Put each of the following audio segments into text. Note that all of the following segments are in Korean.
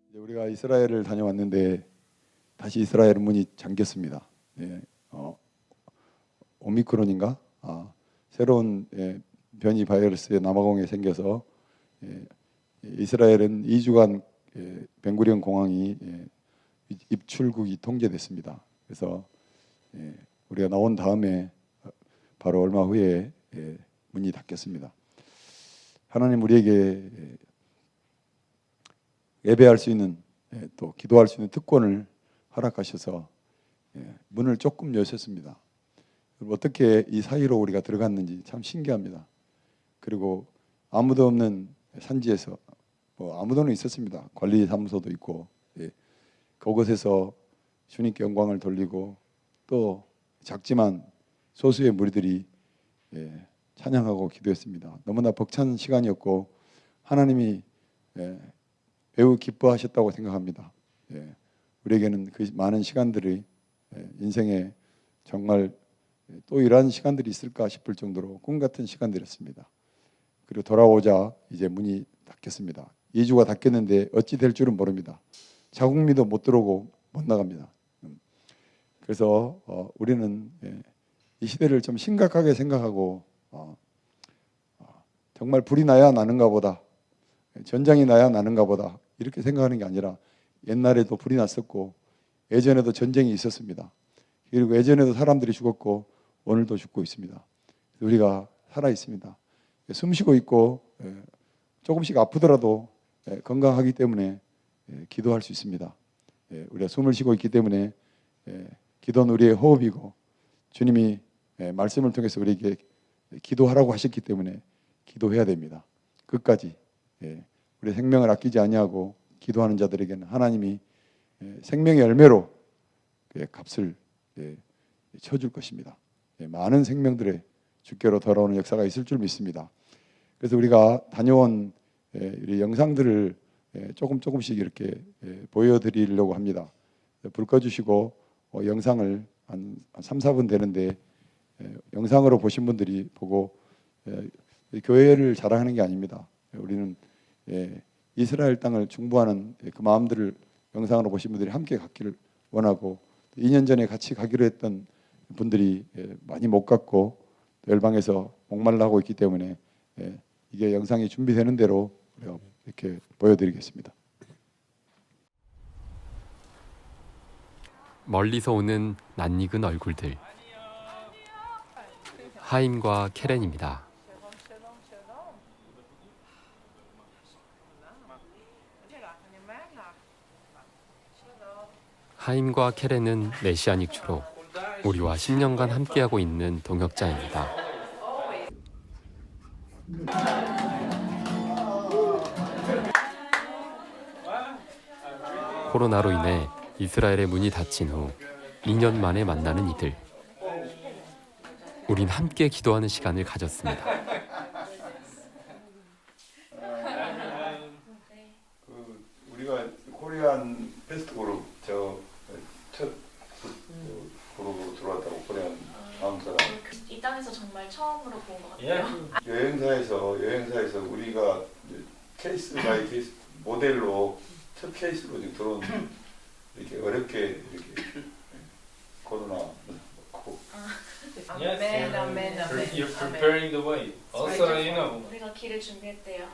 이제 우리가 이스라엘을 다녀왔는데 다시 이스라엘 문이 잠겼습니다. 예, 오미크론인가? 새로운 변이 바이러스의 남아공에 생겨서 이스라엘은 2주간 벤구리온 공항이 입출국이 통제됐습니다. 그래서 우리가 나온 다음에 바로 얼마 후에 문이 닫혔습니다. 하나님 우리에게 예배할 수 있는 또 기도할 수 있는 특권을 허락하셔서 문을 조금 여셨습니다. 어떻게 이 사이로 우리가 들어갔는지 참 신기합니다. 그리고 아무도 없는 산지에서 아무도는 있었습니다. 관리사무소도 있고 그곳에서 주님께 영광을 돌리고 또 작지만 소수의 무리들이 찬양하고 기도했습니다. 너무나 벅찬 시간이었고 하나님이 매우 기뻐하셨다고 생각합니다. 우리에게는 그 많은 시간들이 인생에 정말 또 이러한 시간들이 있을까 싶을 정도로 꿈 같은 시간들이었습니다. 그리고 돌아오자 이제 문이 닫혔습니다. 2주가 닫혔는데 어찌 될 줄은 모릅니다. 자국민도 못 들어오고 못 나갑니다. 그래서 우리는 이 시대를 좀 심각하게 생각하고 정말 불이 나야 나는가 보다, 전장이 나야 나는가 보다 이렇게 생각하는 게 아니라 옛날에도 불이 났었고 예전에도 전쟁이 있었습니다. 그리고 예전에도 사람들이 죽었고 오늘도 죽고 있습니다. 우리가 살아 있습니다. 숨 쉬고 있고 조금씩 아프더라도 건강하기 때문에 기도할 수 있습니다. 우리가 숨을 쉬고 있기 때문에 기도는 우리의 호흡이고 주님이 말씀을 통해서 우리에게 기도하라고 하셨기 때문에 기도해야 됩니다. 끝까지 우리의 생명을 아끼지 아니하고 기도하는 자들에게는 하나님이 생명의 열매로 그의 값을 쳐줄 것입니다. 많은 생명들의 주께로 돌아오는 역사가 있을 줄 믿습니다. 그래서 우리가 다녀온 우리 영상들을 조금씩 이렇게 보여드리려고 합니다. 불 꺼주시고 영상을 한 3, 4분 되는데 영상으로 보신 분들이 보고 교회를 자랑하는 게 아닙니다. 우리는 이스라엘 땅을 중보하는 그 마음들을 영상으로 보신 분들이 함께 갔기를 원하고 2년 전에 같이 가기로 했던 분들이 많이 못 갔고 열방에서 목말라하고 있기 때문에 이게 영상이 준비되는 대로 이렇게 보여드리겠습니다. 멀리서 오는 낯익은 얼굴들. 하임과 케렌입니다. 하임과 케렌은 메시아닉 주로 우리와 10년간 함께하고 있는 동역자입니다. 코로나로 인해 이스라엘의 문이 닫힌 후 2년 만에 만나는 이들. 우린 함께 기도하는 시간을 가졌습니다. 우리가 코리안 베스트 그룹 첫 그룹으로 들어왔다고 코리안 다음 사람. 이 땅에서 정말 처음으로 본 것 같아요. 여행사에서 우리가 케이스 바이 케이스 모델로 첫 케이스로 지금 들어온 이렇게 어렵게 이렇게 코로나 Yes, 아멘, 아멘, 아멘. you're preparing the way. Also, you know. 우리가 길을 준비했대요.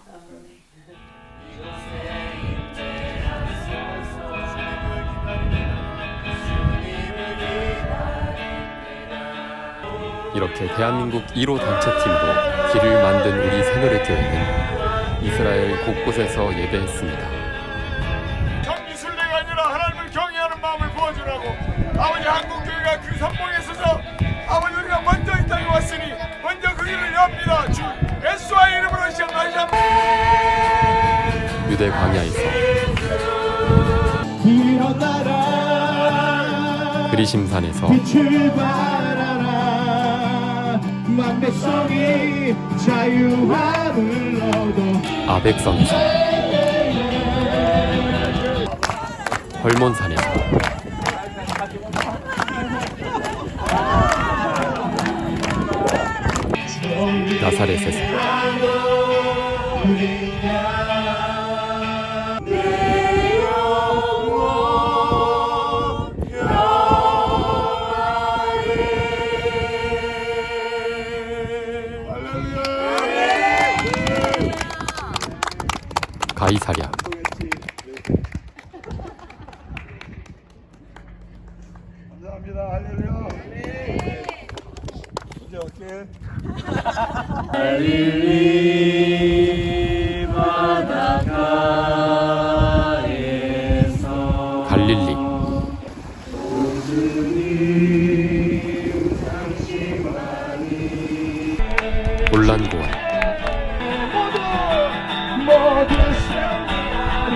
이렇게 대한민국 1호 단체팀으로 길을 만든 우리 새누리교회는 이스라엘 곳곳에서 예배했습니다. 경기술래가 아니라 하나님을 경외하는 마음을 부어주라고 아버지 한국교회가 그 선봉에 서서 아버지 우리가 먼저 이 땅에 왔으니 먼저 그 길을 엽니다. 주 예수와의 이름으로 시작 다시 한번 유대 광야에서 그리심산에서 백성이 자유함을 얻어 아벡성에서 헐몬산에서 나사렛에서 내 가이사랴. 감사합니다. 할렐루야. 이제 어떻게? 갈릴리. 올란고원. 모두 생각이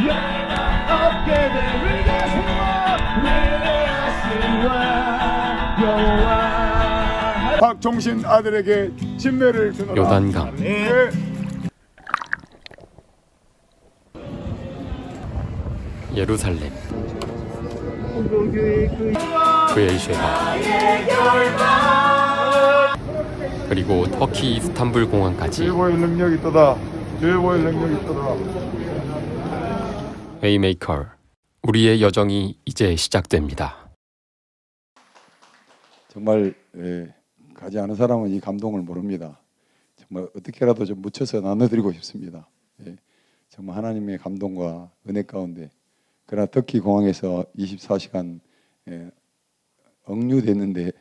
영원 없게 될 위대하시와 여호와 박종신 아들에게 진매를 주노라. 요단강. 예. 예루살렘. 브엘쉐바. 그리고 터키 이스탄불 공항까지 주의 보일 능력이 있도다. 주의 보일 능력이 있도다. 웨이메이커. 우리의 여정이 이제 시작됩니다. 정말 가지 않은 사람은 이 감동을 모릅니다. 정말 어떻게라도 좀 묻혀서 나눠드리고 싶습니다. 정말 하나님의 감동과 은혜 가운데 그러나 터키 공항에서 24시간 억류됐는데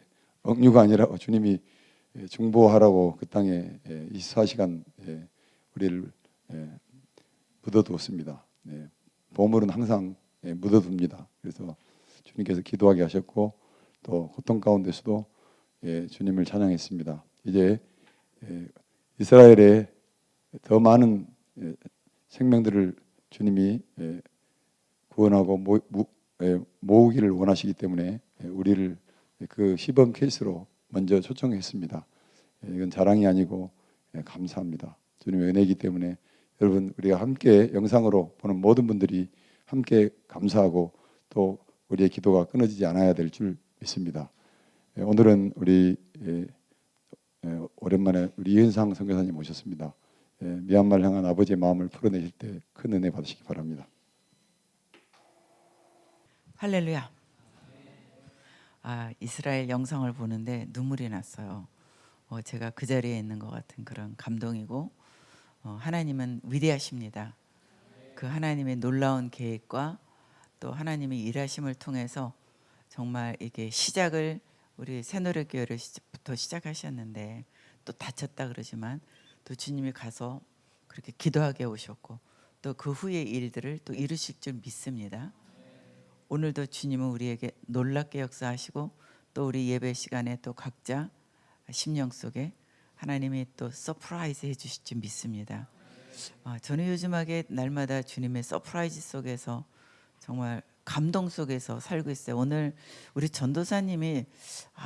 억류가 아니라 주님이 중보하라고 그 땅에 24시간 우리를 묻어두었습니다. 보물은 항상 묻어둡니다. 그래서 주님께서 기도하게 하셨고 또 고통 가운데서도 주님을 찬양했습니다. 이제 이스라엘에 더 많은 생명들을 주님이 구원하고 모으기를 원하시기 때문에 우리를 그 시범 케이스로 먼저 초청했습니다. 이건 자랑이 아니고 감사합니다. 주님의 은혜이기 때문에 여러분 우리가 함께 영상으로 보는 모든 분들이 함께 감사하고 또 우리의 기도가 끊어지지 않아야 될 줄 믿습니다. 오늘은 우리 오랜만에 우리 이은상 선교사님 오셨습니다. 미얀마를 향한 아버지의 마음을 풀어내실 때 큰 은혜 받으시기 바랍니다. 할렐루야. 이스라엘 영상을 보는데 눈물이 났어요. 제가 그 자리에 있는 것 같은 그런 감동이고 하나님은 위대하십니다. 그 하나님의 놀라운 계획과 또 하나님의 일하심을 통해서 정말 이게 시작을 우리 새노래교회로부터 시작하셨는데 또 다쳤다 그러지만 또 주님이 가서 그렇게 기도하게 오셨고 또 그 후의 일들을 또 이루실 줄 믿습니다. 오늘도 주님은 우리에게 놀랍게 역사하시고 또 우리 예배 시간에 또 각자 심령 속에 하나님이 또 서프라이즈 해주실 줄 믿습니다. 저는 요즘하게 날마다 주님의 서프라이즈 속에서 정말 감동 속에서 살고 있어요. 오늘 우리 전도사님이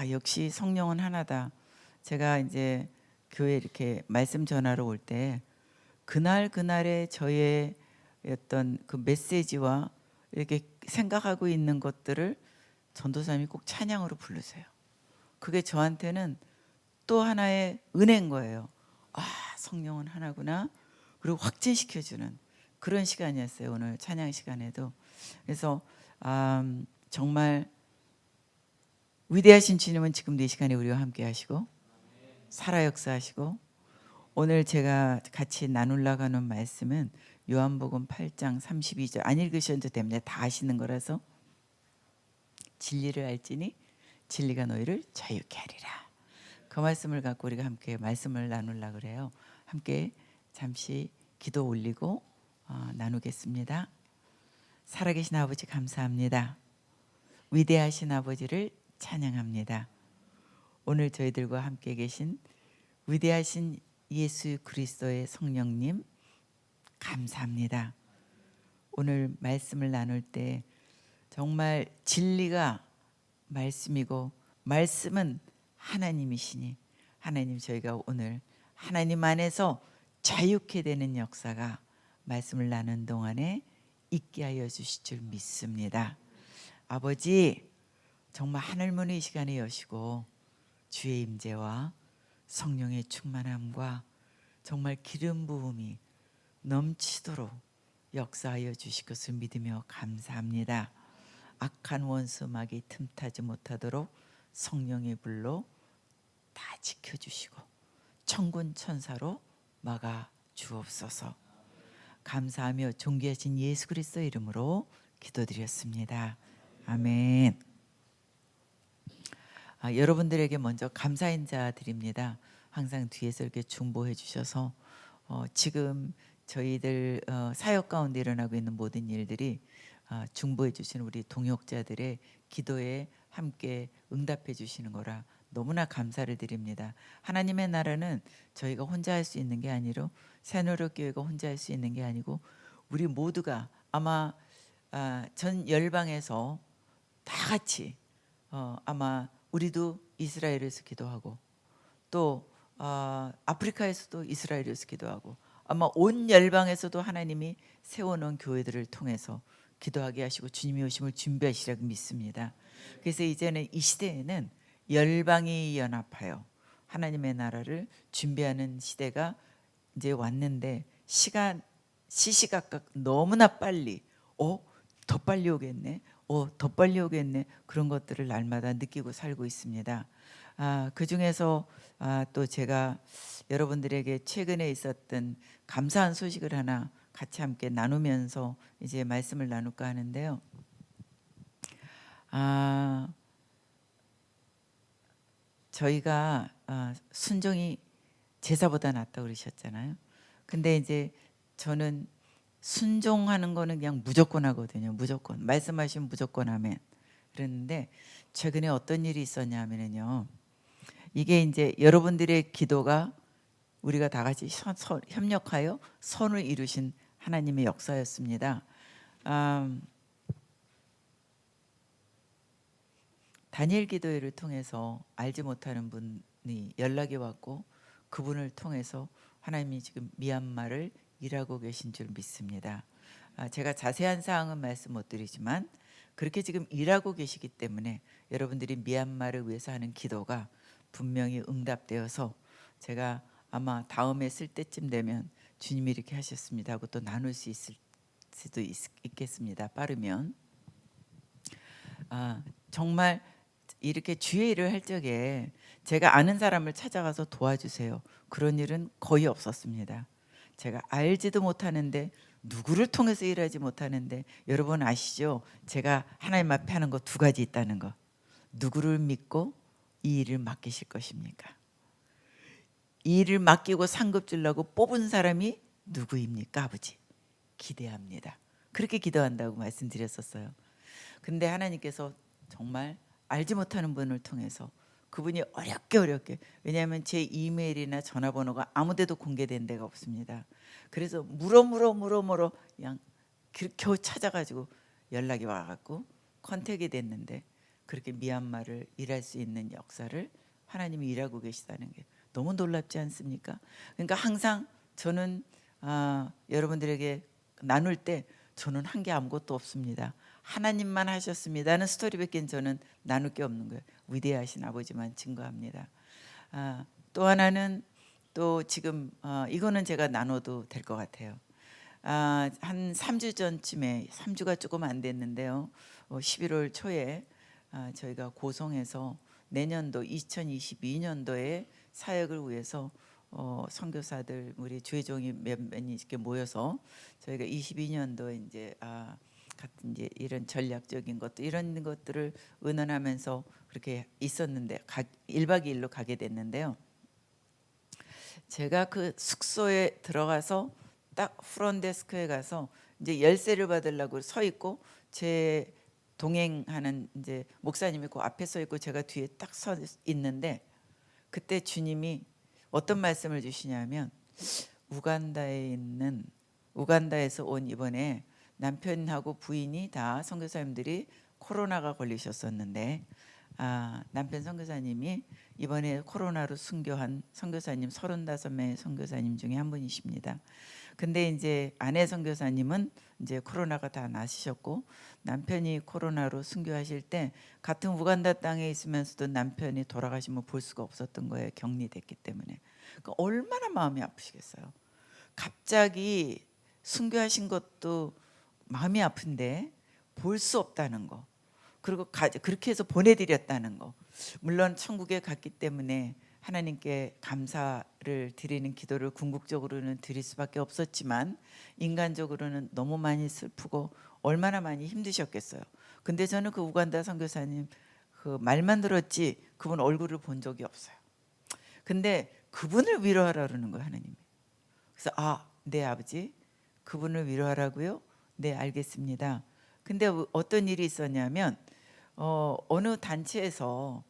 역시 성령은 하나다. 제가 이제 교회 이렇게 말씀 전하러 올 때 그날의 저의 어떤 그 메시지와 이렇게 생각하고 있는 것들을 전도사님이 꼭 찬양으로 부르세요. 그게 저한테는 또 하나의 은혜인 거예요. 성령은 하나구나. 그리고 확진시켜주는 그런 시간이었어요. 오늘 찬양 시간에도. 그래서 정말 위대하신 주님은 지금도 이 시간에 우리와 함께 하시고 살아 역사하시고 오늘 제가 같이 나누려고 하는 말씀은 요한복음 8장 32절 안 읽으셔도 됩니다. 다 아시는 거라서 진리를 알지니 진리가 너희를 자유케 하리라. 그 말씀을 갖고 우리가 함께 말씀을 나누려고 그래요. 함께 잠시 기도 올리고 나누겠습니다. 살아계신 아버지 감사합니다. 위대하신 아버지를 찬양합니다. 오늘 저희들과 함께 계신 위대하신 예수 그리스도의 성령님 감사합니다. 오늘 말씀을 나눌 때 정말 진리가 말씀이고 말씀은 하나님이시니 하나님 저희가 오늘 하나님 안에서 자유케 되는 역사가 말씀을 나눈 동안에 있게 하여 주실 줄 믿습니다. 아버지 정말 하늘문을 이 시간에 여시고 주의 임재와 성령의 충만함과 정말 기름 부음이 넘치도록 역사하여 주실 것을 믿으며 감사합니다. 악한 원수 마귀 틈타지 못하도록 성령의 불로 다 지켜주시고 천군 천사로 막아 주옵소서. 감사하며 존귀하신 예수 그리스도 이름으로 기도드렸습니다. 아멘. 여러분들에게 먼저 감사 인사 드립니다. 항상 뒤에서 이렇게 중보해 주셔서 지금 저희들 사역 가운데 일어나고 있는 모든 일들이 중보해 주시는 우리 동역자들의 기도에 함께 응답해 주시는 거라 너무나 감사를 드립니다. 하나님의 나라는 저희가 혼자 할 수 있는 게 아니로 새노력교회가 혼자 할 수 있는 게 아니고 우리 모두가 아마 전 열방에서 다 같이 아마 우리도 이스라엘에서 기도하고 또 아프리카에서도 이스라엘에서 기도하고 아마 온 열방에서도 하나님이 세워놓은 교회들을 통해서 기도하게 하시고 주님이 오심을 준비하시라고 믿습니다. 그래서 이제는 이 시대에는 열방이 연합하여 하나님의 나라를 준비하는 시대가 이제 왔는데 시시각각 너무나 빨리 더 빨리 오겠네. 더 빨리 오겠네. 그런 것들을 날마다 느끼고 살고 있습니다. 그 중에서 또 제가 여러분들에게 최근에 있었던 감사한 소식을 하나 같이 함께 나누면서 이제 말씀을 나눌까 하는데요. 저희가 순종이 제사보다 낫다고 그러셨잖아요. 근데 이제 저는 순종하는 거는 그냥 무조건 하거든요. 무조건 말씀하시면 무조건 아멘. 그랬는데 최근에 어떤 일이 있었냐 하면요. 이게 이제 여러분들의 기도가 우리가 다 같이 협력하여 선을 이루신 하나님의 역사였습니다. 다니엘 기도회를 통해서 알지 못하는 분이 연락이 왔고 그분을 통해서 하나님이 지금 미얀마를 일하고 계신 줄 믿습니다. 제가 자세한 사항은 말씀 못 드리지만 그렇게 지금 일하고 계시기 때문에 여러분들이 미얀마를 위해서 하는 기도가 분명히 응답되어서 제가 아마 다음에 쓸 때쯤 되면 주님이 이렇게 하셨습니다 하고 또 나눌 수 있을 수도 있겠습니다. 빠르면 정말 이렇게 주의 일을 할 적에 제가 아는 사람을 찾아가서 도와주세요. 그런 일은 거의 없었습니다. 제가 알지도 못하는데 누구를 통해서 일하지 못하는데 여러분 아시죠? 제가 하나님 앞에 하는 거 두 가지 있다는 거. 누구를 믿고 이 일을 맡기실 것입니까? 이 일을 맡기고 상급 주려고 뽑은 사람이 누구입니까? 아버지. 기대합니다. 그렇게 기도한다고 말씀드렸었어요. 근데 하나님께서 정말 알지 못하는 분을 통해서 그분이 어렵게 왜냐하면 제 이메일이나 전화번호가 아무데도 공개된 데가 없습니다. 그래서 물어 그냥 겨우 찾아가지고 연락이 와갖고 컨택이 됐는데 그렇게 미얀마를 일할 수 있는 역사를 하나님이 일하고 계시다는 게 너무 놀랍지 않습니까? 그러니까 항상 저는 여러분들에게 나눌 때 저는 한 게 아무것도 없습니다. 하나님만 하셨습니다는 스토리밖에 저는 나눌 게 없는 거예요. 위대하신 아버지만 증거합니다. 또 하나는 또 지금 이거는 제가 나눠도 될 것 같아요. 한 3주 전쯤에 3주가 조금 안 됐는데요. 11월 초에 저희가 고성에서 내년도 2022년도에 사역을 위해서 선교사들 우리 주의종이 몇몇이 이렇게 모여서 저희가 22년도에 이제 같은 이제 이런 전략적인 것도 이런 것들을 의논하면서 그렇게 있었는데 1박 2일로 가게 됐는데요. 제가 그 숙소에 들어가서 딱 프론데스크에 가서 이제 열쇠를 받으려고 서 있고 제 동행하는 이제 목사님이 그 앞에 서 있고 제가 뒤에 딱 서 있는데 그때 주님이 어떤 말씀을 주시냐면 우간다에서 온 이번에 남편하고 부인이 다 선교사님들이 코로나가 걸리셨었는데 남편 선교사님이 이번에 코로나로 순교한 선교사님 35명의 선교사님 중에 한 분이십니다. 근데 이제 아내 선교사님은 이제 코로나가 다 나으셨고 남편이 코로나로 순교하실 때 같은 우간다 땅에 있으면서도 남편이 돌아가시면 볼 수가 없었던 거예요. 격리됐기 때문에. 그러니까 얼마나 마음이 아프시겠어요. 갑자기 순교하신 것도 마음이 아픈데 볼 수 없다는 거. 그리고 그렇게 해서 보내드렸다는 거. 물론 천국에 갔기 때문에 하나님께 감사를 드리는 기도를 궁극적으로는 드릴 수밖에 없었지만 인간적으로는 너무 많이 슬프고 얼마나 많이 힘드셨겠어요. 근데 저는 그 우간다 선교사님 그 말만 들었지 그분 얼굴을 본 적이 없어요. 근데 그분을 위로하라 그러는 거예요, 하나님이. 그래서 네 아버지 그분을 위로하라고요? 네 알겠습니다. 근데 어떤 일이 있었냐면 어느 단체에서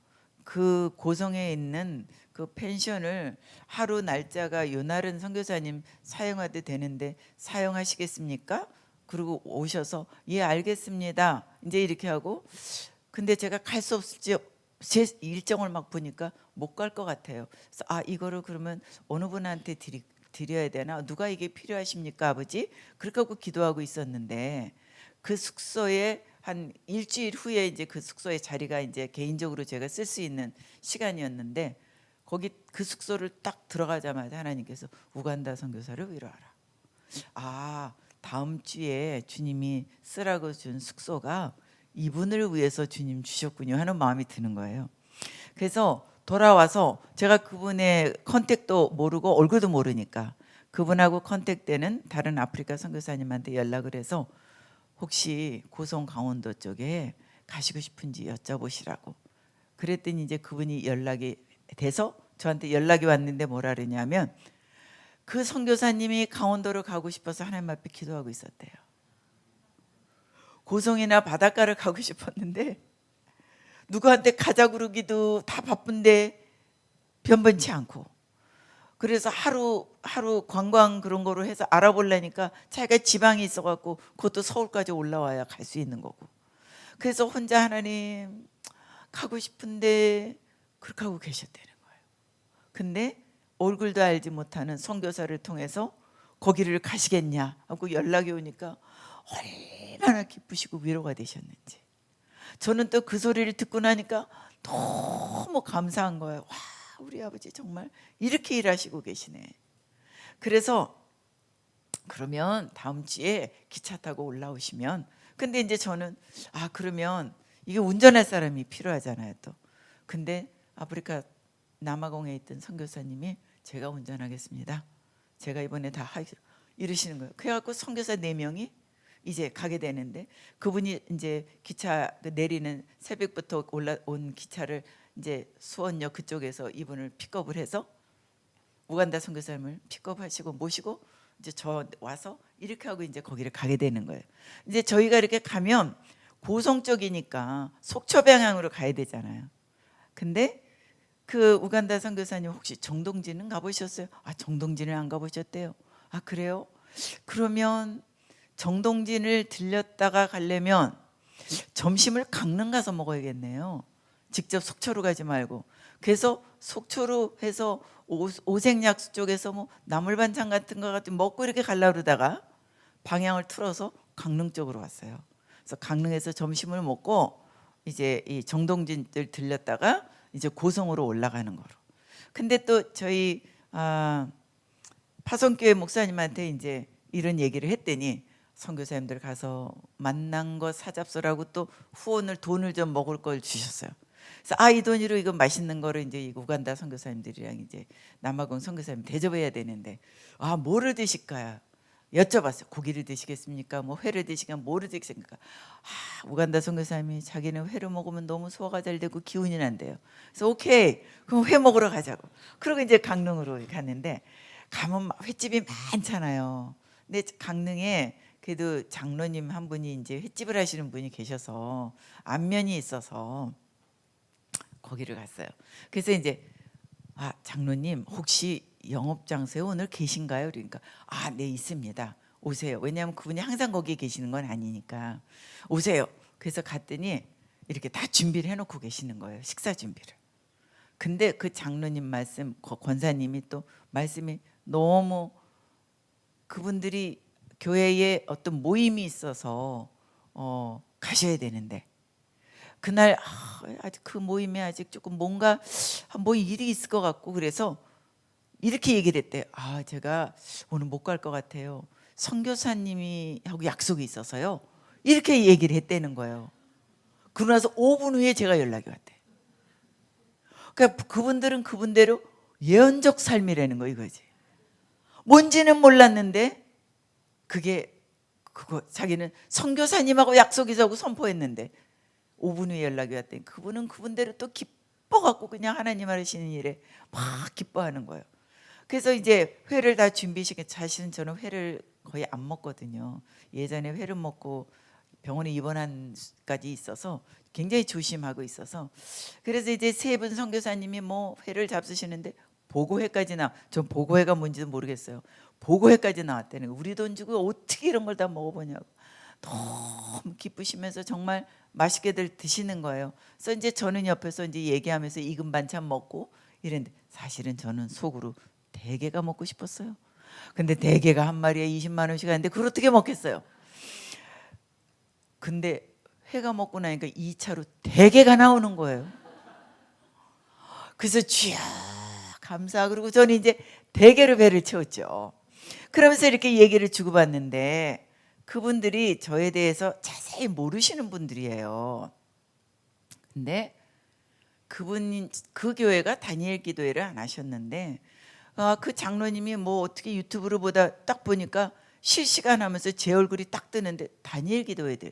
그 고성에 있는 그 펜션을 하루 날짜가 요날은 선교사님 사용해도 되는데 사용하시겠습니까? 그리고 오셔서 예 알겠습니다. 이제 이렇게 하고 근데 제가 갈 수 없을지 제 일정을 막 보니까 못 갈 것 같아요. 그래서 이거를 그러면 어느 분한테 드려야 되나? 누가 이게 필요하십니까, 아버지? 그렇게 하고 기도하고 있었는데 그 숙소에 한 일주일 후에 이제 그 숙소의 자리가 이제 개인적으로 제가 쓸 수 있는 시간이었는데 거기 그 숙소를 딱 들어가자마자 하나님께서 우간다 선교사를 위로하라. 다음 주에 주님이 쓰라고 준 숙소가 이분을 위해서 주님 주셨군요 하는 마음이 드는 거예요. 그래서 돌아와서 제가 그분의 컨택도 모르고 얼굴도 모르니까 그분하고 컨택되는 다른 아프리카 선교사님한테 연락을 해서 혹시 고성 강원도 쪽에 가시고 싶은지 여쭤보시라고 그랬더니 이제 그분이 연락이 돼서 저한테 연락이 왔는데 뭐라 그러냐면 그 선교사님이 강원도로 가고 싶어서 하나님 앞에 기도하고 있었대요. 고성이나 바닷가를 가고 싶었는데 누구한테 가자 그러기도 다 바쁜데 변변치 않고 그래서 하루 관광 그런 거로 해서 알아보려니까 자기가 지방에 있어갖고 그것도 서울까지 올라와야 갈 수 있는 거고 그래서 혼자 하나님 가고 싶은데 그렇게 하고 계셨다는 거예요. 근데 얼굴도 알지 못하는 선교사를 통해서 거기를 가시겠냐 하고 연락이 오니까 얼마나 기쁘시고 위로가 되셨는지 저는 또 그 소리를 듣고 나니까 너무 감사한 거예요. 와 우리 아버지 정말 이렇게 일하시고 계시네. 그래서 그러면 다음 주에 기차 타고 올라오시면 근데 이제 저는 그러면 이게 운전할 사람이 필요하잖아요 또. 근데 아프리카 남아공에 있던 선교사님이 제가 운전하겠습니다. 제가 이번에 다 이러시는 거예요. 그래갖고 선교사 4명이 이제 가게 되는데 그분이 이제 기차 내리는 새벽부터 올라온 기차를 이제 수원역 그쪽에서 이분을 픽업을 해서 우간다 선교사님을 픽업하시고 모시고 이제 저 와서 이렇게 하고 이제 거기를 가게 되는 거예요. 이제 저희가 이렇게 가면 고성 쪽이니까 속초 방향으로 가야 되잖아요. 근데 그 우간다 선교사님 혹시 정동진은 가보셨어요? 정동진을 안 가보셨대요. 그래요? 그러면 정동진을 들렸다가 가려면 점심을 강릉 가서 먹어야겠네요. 직접 속초로 가지 말고. 그래서 속초로 해서 오색약수 쪽에서 뭐 나물반찬 같은 거 같은 먹고 이렇게 가려고 그러다가 방향을 틀어서 강릉 쪽으로 왔어요. 그래서 강릉에서 점심을 먹고 이제 이 정동진을 들렸다가 이제 고성으로 올라가는 거로. 근데 또 저희 파송교회 목사님한테 이제 이런 얘기를 했더니 선교사님들 가서 만난 거 사잡수라고 또 후원을 돈을 좀 먹을 걸 주셨어요. 그래서 이 돈으로 이거 맛있는 거를 이제 이 우간다 선교사님들이랑 이제 남아공 선교사님 대접해야 되는데 뭐를 드실까요? 여쭤봤어요. 고기를 드시겠습니까? 뭐 회를 드시겠습니까? 뭐를 드시겠습니까? 우간다 선교사님이 자기는 회를 먹으면 너무 소화가 잘 되고 기운이 난대요. 그래서 오케이 그럼 회 먹으러 가자고. 그리고 이제 강릉으로 갔는데 가면 횟집이 많잖아요. 근데 강릉에 그래도 장로님 한 분이 이제 횟집을 하시는 분이 계셔서 안면이 있어서 거기를 갔어요. 그래서 이제 장로님 혹시 영업 장소에 오늘 계신가요? 그러니까 네 있습니다. 오세요. 왜냐하면 그분이 항상 거기에 계시는 건 아니니까 오세요. 그래서 갔더니 이렇게 다 준비를 해놓고 계시는 거예요. 식사 준비를. 근데 그 장로님 말씀, 권사님이 또 말씀이 너무 그분들이 교회에 어떤 모임이 있어서 가셔야 되는데 그날 아직 그 모임에 아직 조금 뭔가 뭐 일이 있을 것 같고 그래서 이렇게 얘기를 했대요. 제가 오늘 못 갈 것 같아요. 선교사님이 하고 약속이 있어서요. 이렇게 얘기를 했다는 거예요. 그러고 나서 5분 후에 제가 연락이 왔대. 그러니까 그분들은 그분대로 예언적 삶이라는 거 이거지. 뭔지는 몰랐는데 그거 자기는 선교사님하고 약속 있었고 선포했는데 5분 후에 연락이 왔더니 그분은 그분대로 또 기뻐갖고 그냥 하나님 하시는 일에 막 기뻐하는 거예요. 그래서 이제 회를 다 준비시켜. 사실은 저는 회를 거의 안 먹거든요. 예전에 회를 먹고 병원에 입원한까지 있어서 굉장히 조심하고 있어서, 그래서 이제 세 분 선교사님이 뭐 회를 잡수시는데 보고회까지 전 보고회가 뭔지도 모르겠어요. 보고회까지 나왔다는 거. 우리 돈 주고 어떻게 이런 걸 다 먹어보냐고 너무 기쁘시면서 정말 맛있게들 드시는 거예요. 그래서 이제 저는 옆에서 이제 얘기하면서 익은 반찬 먹고 이랬는데 사실은 저는 속으로 대게가 먹고 싶었어요. 근데 대게가 한 마리에 20만 원씩 하는데 그걸 어떻게 먹겠어요? 근데 회가 먹고 나니까 2차로 대게가 나오는 거예요. 그래서 쥐야 감사. 그리고 저는 이제 대게로 배를 채웠죠. 그러면서 이렇게 얘기를 주고받는데 그분들이 저에 대해서 자세히 모르시는 분들이에요. 근데 그 교회가 다니엘 기도회를 안 하셨는데 그 장로님이 뭐 어떻게 유튜브로 보다 딱 보니까 실시간 하면서 제 얼굴이 딱 뜨는데 다니엘 기도회들.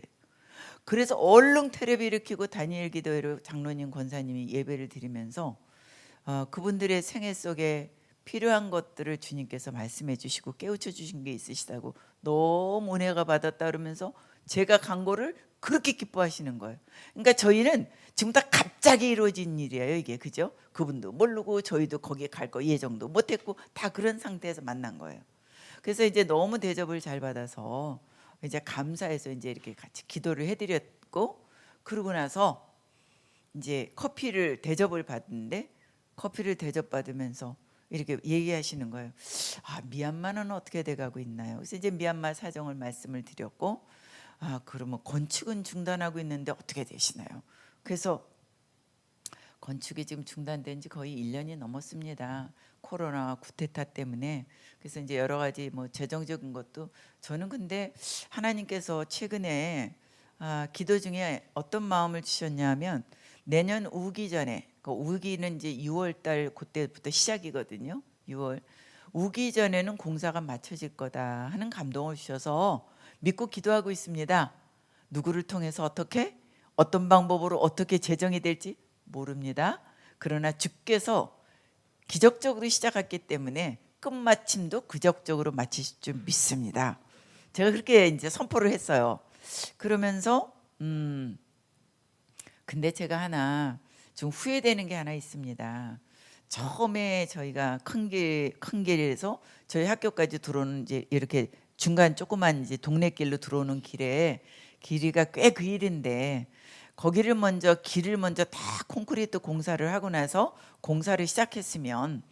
그래서 얼른 테레비 일으키고 다니엘 기도회로 장로님 권사님이 예배를 드리면서 그분들의 생애 속에 필요한 것들을 주님께서 말씀해 주시고 깨우쳐 주신 게 있으시다고 너무 은혜가 받았다 그러면서 제가 간 거를 그렇게 기뻐하시는 거예요. 그러니까 저희는 지금 다 갑자기 이루어진 일이에요, 이게. 그죠? 그분도 모르고 저희도 거기에 갈 거 예정도 못했고 다 그런 상태에서 만난 거예요. 그래서 이제 너무 대접을 잘 받아서 이제 감사해서 이제 이렇게 같이 기도를 해드렸고, 그러고 나서 이제 커피를 대접을 받는데 커피를 대접받으면서 이렇게 얘기하시는 거예요. 미얀마는 어떻게 돼가고 있나요? 그래서 이제 미얀마 사정을 말씀을 드렸고, 그러면 건축은 중단하고 있는데 어떻게 되시나요? 그래서 건축이 지금 중단된 지 거의 1년이 넘었습니다. 코로나와 쿠데타 때문에. 그래서 이제 여러 가지 뭐 재정적인 것도 저는 근데 하나님께서 최근에 기도 중에 어떤 마음을 주셨냐면 내년 우기 전에, 우기는 이제 6월 달 그때부터 시작이거든요. 6월 우기 전에는 공사가 마쳐질 거다 하는 감동을 주셔서 믿고 기도하고 있습니다. 누구를 통해서 어떻게 어떤 방법으로 어떻게 재정이 될지 모릅니다. 그러나 주께서 기적적으로 시작했기 때문에 끝마침도 기적적으로 마치실 줄 믿습니다. 제가 그렇게 이제 선포를 했어요. 그러면서 근데 제가 하나 좀 후회되는 게 하나 있습니다. 처음에 저희가 큰 길에서 저희 학교까지 들어오는 이제 이렇게 중간 조그만 이제 동네 길로 들어오는 길에 길이가 꽤 그 길인데 거기를 길을 먼저 다 콘크리트 공사를 하고 나서 공사를 시작했으면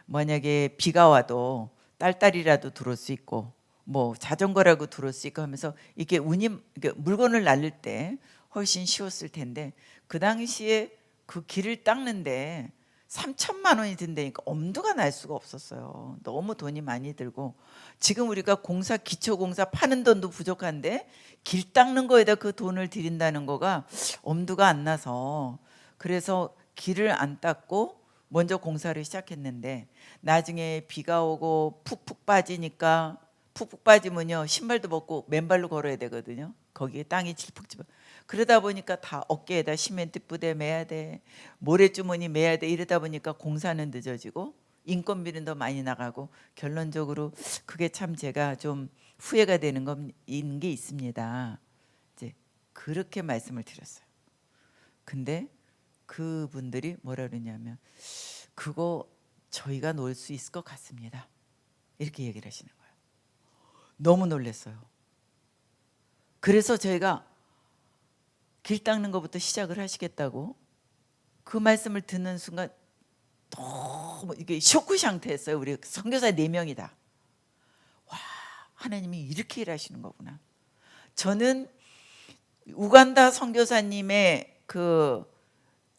만약에 비가 와도 딸딸이라도 들어올 수 있고 뭐 자전거라고 들어올 수 있고 하면서 이게 물건을 날릴 때 훨씬 쉬웠을 텐데 그 당시에 그 길을 닦는데 3천만 원이 든다니까 엄두가 날 수가 없었어요. 너무 돈이 많이 들고 지금 우리가 기초공사 파는 돈도 부족한데 길 닦는 거에다 그 돈을 들인다는 거가 엄두가 안 나서 그래서 길을 안 닦고 먼저 공사를 시작했는데 나중에 비가 오고 푹푹 빠지니까 푹푹 빠지면요 신발도 벗고 맨발로 걸어야 되거든요. 거기에 땅이 질퍽질퍽. 그러다 보니까 다 어깨에다 시멘트 부대 매야 돼, 모래주머니 매야 돼. 이러다 보니까 공사는 늦어지고 인건비는 더 많이 나가고 결론적으로 그게 참 제가 좀 후회가 되는 게 있습니다. 이제 그렇게 말씀을 드렸어요. 근데 그분들이 뭐라 그러냐면 그거 저희가 놓을 수 있을 것 같습니다. 이렇게 얘기를 하시는 거예요. 너무 놀랐어요. 그래서 저희가 길 닦는 것부터 시작을 하시겠다고 그 말씀을 듣는 순간 너무 이게 쇼크 상태였어요. 우리 선교사 4명이다. 와, 하나님이 이렇게 일하시는 거구나. 저는 우간다 선교사님의 그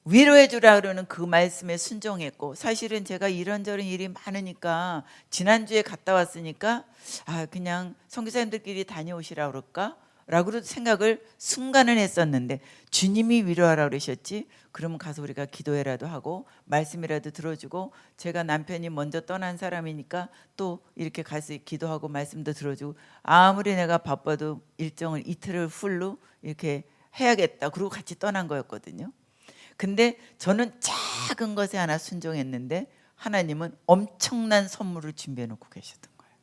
위로해 주라 그러는 그 말씀에 순종했고 사실은 제가 이런저런 일이 많으니까 지난주에 갔다 왔으니까 그냥 선교사님들끼리 다녀오시라 그럴까? 라고 생각을 순간은 했었는데 주님이 위로하라 그러셨지. 그러면 가서 우리가 기도해라도 하고 말씀이라도 들어주고, 제가 남편이 먼저 떠난 사람이니까 또 이렇게 가서 기도하고 말씀도 들어주고, 아무리 내가 바빠도 일정을 이틀을 풀로 이렇게 해야겠다 그러고 같이 떠난 거였거든요. 근데 저는 작은 것에 하나 순종했는데 하나님은 엄청난 선물을 준비해 놓고 계셨던 거예요.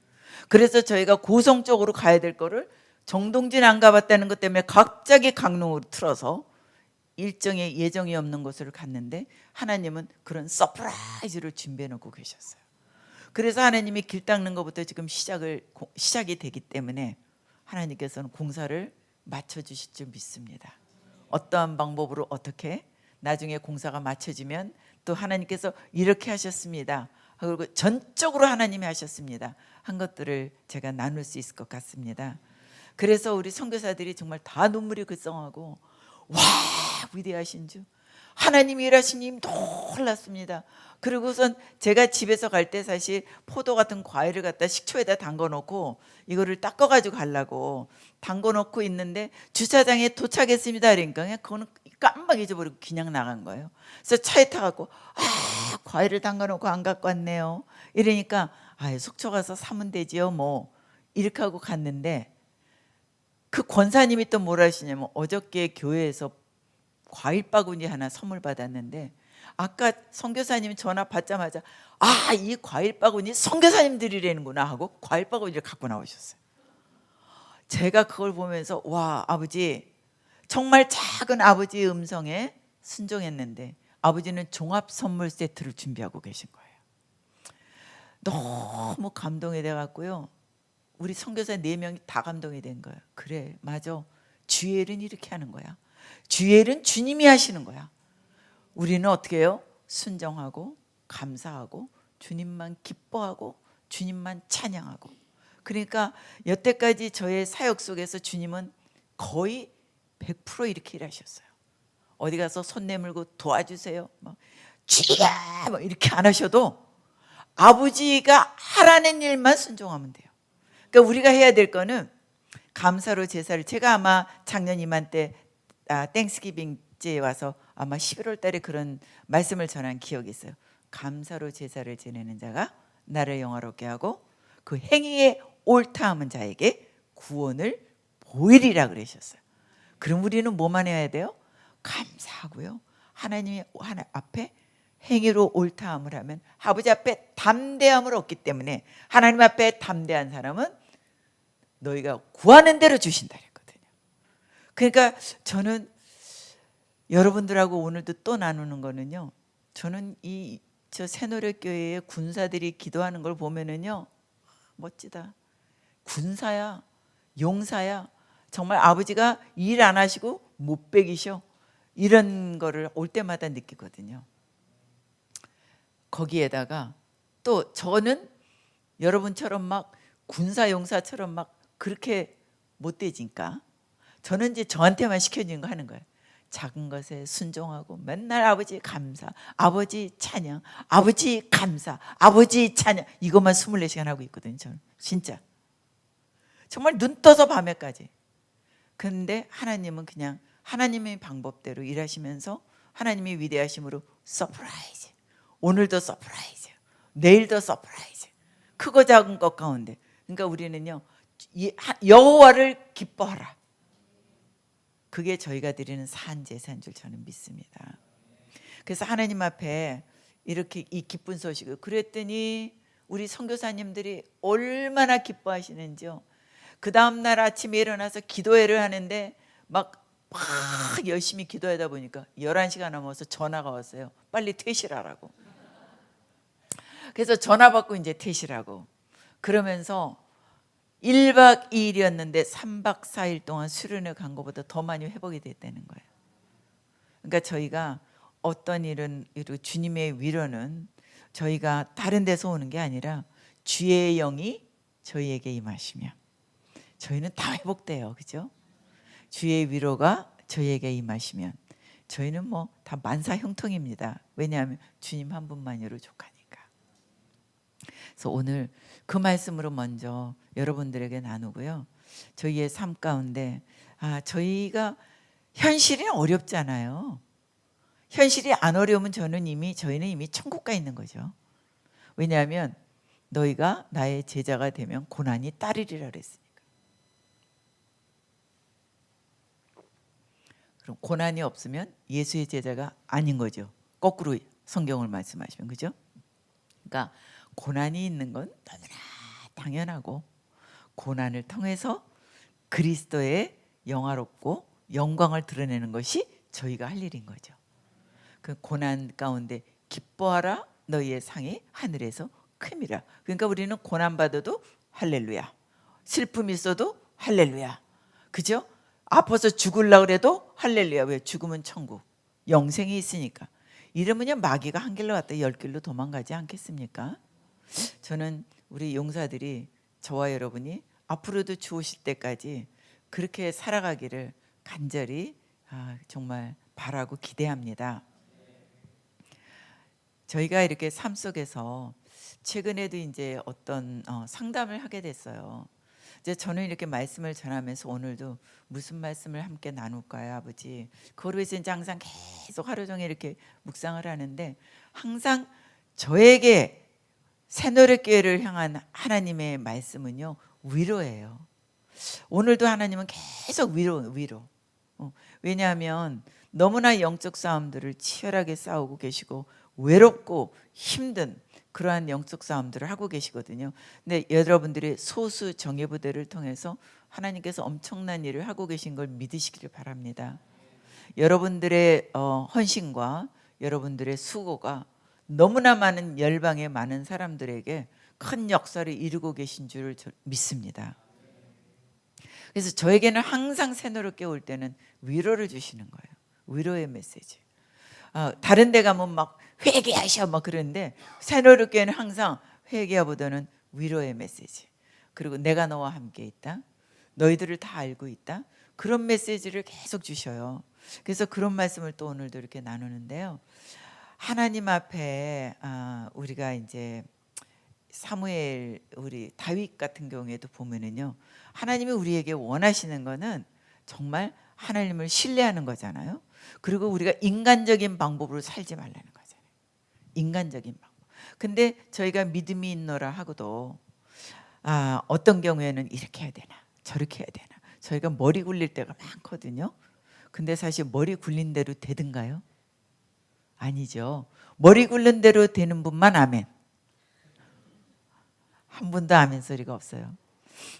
그래서 저희가 고성적으로 가야 될 거를 정동진 안 가봤다는 것 때문에 갑자기 강릉으로 틀어서 일정에 예정이 없는 곳을 갔는데 하나님은 그런 서프라이즈를 준비해 놓고 계셨어요. 그래서 하나님이 길 닦는 것부터 지금 시작이 되기 때문에 하나님께서는 공사를 맞춰주실 줄 믿습니다. 어떠한 방법으로 어떻게 나중에 공사가 맞춰지면 또 하나님께서 이렇게 하셨습니다, 그리고 전적으로 하나님이 하셨습니다 한 것들을 제가 나눌 수 있을 것 같습니다. 그래서 우리 선교사들이 정말 다 눈물이 글썽하고 와 위대하신 주, 하나님이 일하시니 놀랐습니다. 그리고선 제가 집에서 갈 때 사실 포도 같은 과일을 갖다 식초에다 담궈놓고 이거를 닦아가지고 가려고 담궈놓고 있는데 주차장에 도착했습니다 그러니까 그냥 그거는 깜빡 잊어버리고 그냥 나간 거예요. 그래서 차에 타갖고 과일을 담가놓고 안 갖고 왔네요 이러니까 속초 가서 사면 되지요 뭐 이렇게 하고 갔는데, 그 권사님이 또 뭐라 하시냐면 어저께 교회에서 과일 바구니 하나 선물 받았는데 아까 선교사님이 전화 받자마자 이 과일 바구니 선교사님 드리라는구나 하고 과일 바구니를 갖고 나오셨어요. 제가 그걸 보면서 와, 아버지 정말 작은 아버지의 음성에 순종했는데 아버지는 종합 선물 세트를 준비하고 계신 거예요. 너무 감동이 돼갖고요, 우리 선교사 4명이 다 감동이 된 거예요. 그래 맞아, 주일은 이렇게 하는 거야. 주일은 주님이 하시는 거야. 우리는 어떻게 해요? 순종하고 감사하고 주님만 기뻐하고 주님만 찬양하고. 그러니까 여태까지 저의 사역 속에서 주님은 거의 100% 이렇게 일하셨어요. 어디 가서 손 내밀고 도와주세요 주야 이렇게 안 하셔도 아버지가 하라는 일만 순종하면 돼요. 그러니까 우리가 해야 될 거는 감사로 제사를, 제가 아마 작년 이맘때 땡스기빙제에 와서 아마 11월 달에 그런 말씀을 전한 기억이 있어요. 감사로 제사를 지내는 자가 나를 영화롭게 하고 그 행위에 옳다함은 자에게 구원을 보이리라 그러셨어요. 그럼 우리는 뭐만 해야 돼요? 감사하고요, 하나님 앞에 행위로 옳다함을 하면 아버지 앞에 담대함을 얻기 때문에, 하나님 앞에 담대한 사람은 너희가 구하는 대로 주신다 그랬거든요. 그러니까 저는 여러분들하고 오늘도 또 나누는 거는요, 저는 저 새노력교회의 군사들이 기도하는 걸 보면은요, 멋지다. 군사야, 용사야. 정말 아버지가 일 안 하시고 못 베기셔. 이런 거를 올 때마다 느끼거든요. 거기에다가 또 저는 여러분처럼 막 군사 용사처럼 막 그렇게 못 되니까 저는 이제 저한테만 시켜주는 거 하는 거예요. 작은 것에 순종하고 맨날 아버지 감사, 아버지 찬양, 아버지 감사, 아버지 찬양, 이것만 24시간 하고 있거든요. 저는 진짜 정말 눈 떠서 밤에까지. 그런데 하나님은 그냥 하나님의 방법대로 일하시면서 하나님의 위대하심으로 서프라이즈, 오늘도 서프라이즈, 내일도 서프라이즈, 크고 작은 것 가운데. 그러니까 우리는요, 여호와를 기뻐하라. 그게 저희가 드리는 산제사인 줄 저는 믿습니다. 그래서 하나님 앞에 이렇게 이 기쁜 소식을 그랬더니 우리 선교사님들이 얼마나 기뻐하시는지요. 그 다음날 아침에 일어나서 기도회를 하는데 막 열심히 기도하다 보니까 11시가 넘어서 전화가 왔어요. 빨리 퇴실하라고. 그래서 전화 받고 이제 퇴실하고, 그러면서 1박 2일이었는데 3박 4일 동안 수련회 간 것보다 더 많이 회복이 됐다는 거예요. 그러니까 저희가 어떤 일은 주님의 위로는 저희가 다른 데서 오는 게 아니라 주의 영이 저희에게 임하시면 저희는 다 회복돼요. 그죠? 주의 위로가 저희에게 임하시면 저희는 뭐 다 만사 형통입니다. 왜냐하면 주님 한 분만으로 족하니까. 그래서 오늘 그 말씀으로 먼저 여러분들에게 나누고요. 저희의 삶 가운데 저희가 현실이 어렵잖아요. 현실이 안 어려우면 저희는 이미 천국 가 있는 거죠. 왜냐하면 너희가 나의 제자가 되면 고난이 따르리라 그랬으니까. 그럼 고난이 없으면 예수의 제자가 아닌 거죠. 거꾸로 성경을 말씀하시면, 그죠? 그러니까 고난이 있는 건 너무나 당연하고, 고난을 통해서 그리스도의 영화롭고 영광을 드러내는 것이 저희가 할 일인 거죠. 그 고난 가운데 기뻐하라, 너희의 상이 하늘에서 큼이라. 그러니까 우리는 고난 받아도 할렐루야, 슬픔이 있어도 할렐루야, 그죠? 아파서 죽으려고 그래도 할렐루야. 왜? 죽으면 천국, 영생이 있으니까. 이러면요 마귀가 한 길로 왔다 10길로 도망가지 않겠습니까? 저는 우리 용사들이, 저와 여러분이 앞으로도 주오실 때까지 그렇게 살아가기를 간절히 정말 바라고 기대합니다. 저희가 이렇게 삶 속에서 최근에도 이제 어떤 상담을 하게 됐어요. 이제 저는 이렇게 말씀을 전하면서 오늘도 무슨 말씀을 함께 나눌까요, 아버지? 그걸 위해서 이제 항상 계속 하루 종일 이렇게 묵상을 하는데, 항상 저에게 새노래교회를 향한 하나님의 말씀은요 위로예요. 오늘도 하나님은 계속 위로. 왜냐하면 너무나 영적 싸움들을 치열하게 싸우고 계시고 외롭고 힘든 그러한 영적 싸움들을 하고 계시거든요. 근데 여러분들의 소수 정예부대를 통해서 하나님께서 엄청난 일을 하고 계신 걸 믿으시기를 바랍니다. 여러분들의 헌신과 여러분들의 수고가 너무나 많은 열방의 많은 사람들에게 큰 역사를 이루고 계신 줄 믿습니다. 그래서 저에게는 항상 새노롭게 올 때는 위로를 주시는 거예요. 위로의 메시지. 다른 데 가면 막 회개하셔 막 그러는데, 새노롭게는 항상 회개보다는 위로의 메시지. 그리고 내가 너와 함께 있다, 너희들을 다 알고 있다, 그런 메시지를 계속 주셔요. 그래서 그런 말씀을 또 오늘도 이렇게 나누는데요. 하나님 앞에 우리가 이제 사무엘, 우리 다윗 같은 경우에도 보면은요, 하나님이 우리에게 원하시는 거는 정말 하나님을 신뢰하는 거잖아요. 그리고 우리가 인간적인 방법으로 살지 말라는 거잖아요. 인간적인 방법. 근데 저희가 믿음이 있노라 하고도 어떤 경우에는 이렇게 해야 되나 저렇게 해야 되나, 저희가 머리 굴릴 때가 많거든요. 근데 사실 머리 굴린 대로 되든가요? 아니죠. 머리 굴린 대로 되는 분만 아멘. 한 분도 아멘 소리가 없어요.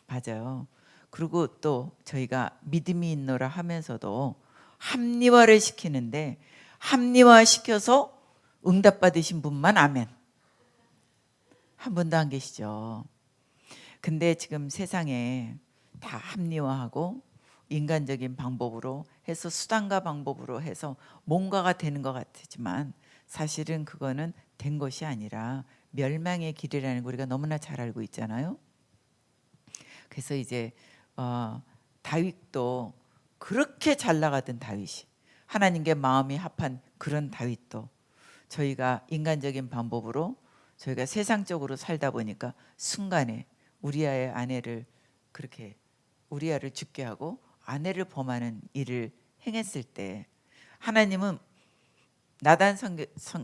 맞아요. 그리고 또 저희가 믿음이 있노라 하면서도 합리화를 시키는데, 합리화 시켜서 응답 받으신 분만 아멘. 한 분도 안 계시죠. 근데 지금 세상에 다 합리화하고 인간적인 방법으로 해서, 수단과 방법으로 해서 뭔가가 되는 것 같지만 사실은 그거는 된 것이 아니라 멸망의 길이라는 거 우리가 너무나 잘 알고 있잖아요. 그래서 이제 다윗도, 그렇게 잘 나가던 다윗이, 하나님께 마음이 합한 그런 다윗도, 저희가 인간적인 방법으로 저희가 세상적으로 살다 보니까 순간에 우리아의 아내를 그렇게 우리아를 죽게 하고 아내를 범하는 일을 행했을 때, 하나님은 나단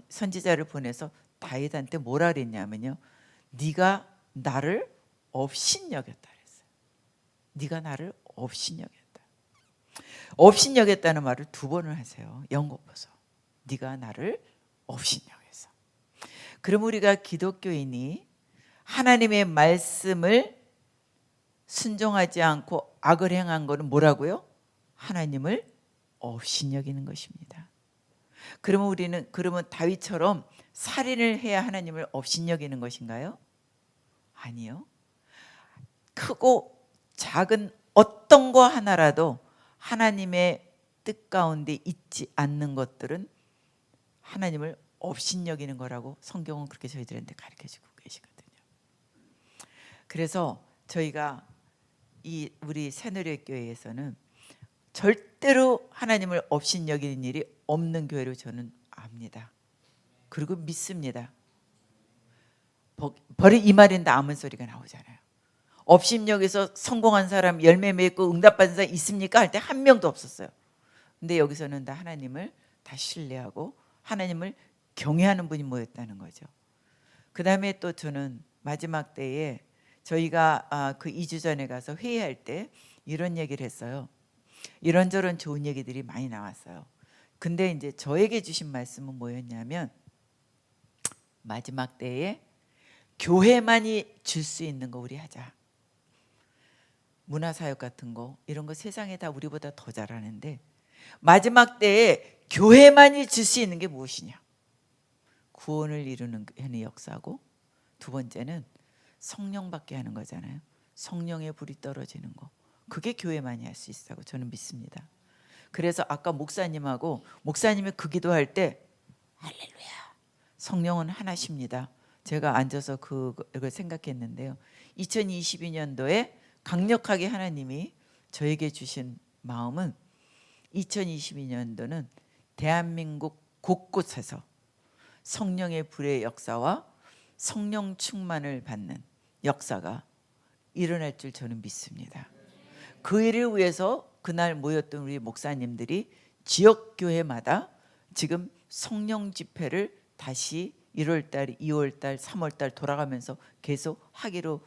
선지자를 보내서 다윗한테 뭐라 그랬냐면요, 네가 나를 업신여겼다 그랬어요. 네가 나를 업신여겼다. 업신여겼다는 말을 2번을 하세요. 연곱해서 네가 나를 업신여겼어. 그럼 우리가 기독교인이 하나님의 말씀을 순종하지 않고 악을 행한 거는 뭐라고요? 하나님을 업신여기는 것입니다. 그러면 다윗처럼 살인을 해야 하나님을 업신여기는 것인가요? 아니요. 크고 작은 어떤 거 하나라도 하나님의 뜻 가운데 있지 않는 것들은 하나님을 업신여기는 거라고 성경은 그렇게 저희들한테 가르쳐주고 계시거든요. 그래서 저희가 우리 새누리교회에서는 절대로 하나님을 업신여기는 일이 없는 교회로 저는 압니다. 그리고 믿습니다. 벌이 이 말인데 아멘 소리가 나오잖아요. 업심역에서 성공한 사람, 열매 맺고 응답받은 사람 있습니까? 할 때 한 명도 없었어요. 근데 여기서는 다 하나님을 다 신뢰하고 하나님을 경외하는 분이 모였다는 거죠. 그 다음에 또 저는 마지막 때에 저희가 그 2주 전에 가서 회의할 때 이런 얘기를 했어요. 이런저런 좋은 얘기들이 많이 나왔어요. 근데 이제 저에게 주신 말씀은 뭐였냐면, 마지막 때에 교회만이 줄 수 있는 거 우리 하자. 문화사역 같은 거 이런 거 세상에 다 우리보다 더 잘하는데 마지막 때에 교회만이 줄 수 있는 게 무엇이냐? 구원을 이루는 역사고, 두 번째는 성령 받게 하는 거잖아요. 성령의 불이 떨어지는 거. 그게 교회만이 할 수 있다고 저는 믿습니다. 그래서 아까 목사님이 그 기도할 때 할렐루야, 성령은 하나십니다. 제가 앉아서 그걸 생각했는데요. 2022년도에 강력하게 하나님이 저에게 주신 마음은 2022년도는 대한민국 곳곳에서 성령의 불의 역사와 성령 충만을 받는 역사가 일어날 줄 저는 믿습니다. 그 일을 위해서 그날 모였던 우리 목사님들이 지역 교회마다 지금 성령 집회를 다시 1월달, 2월달, 3월달 돌아가면서 계속 하기로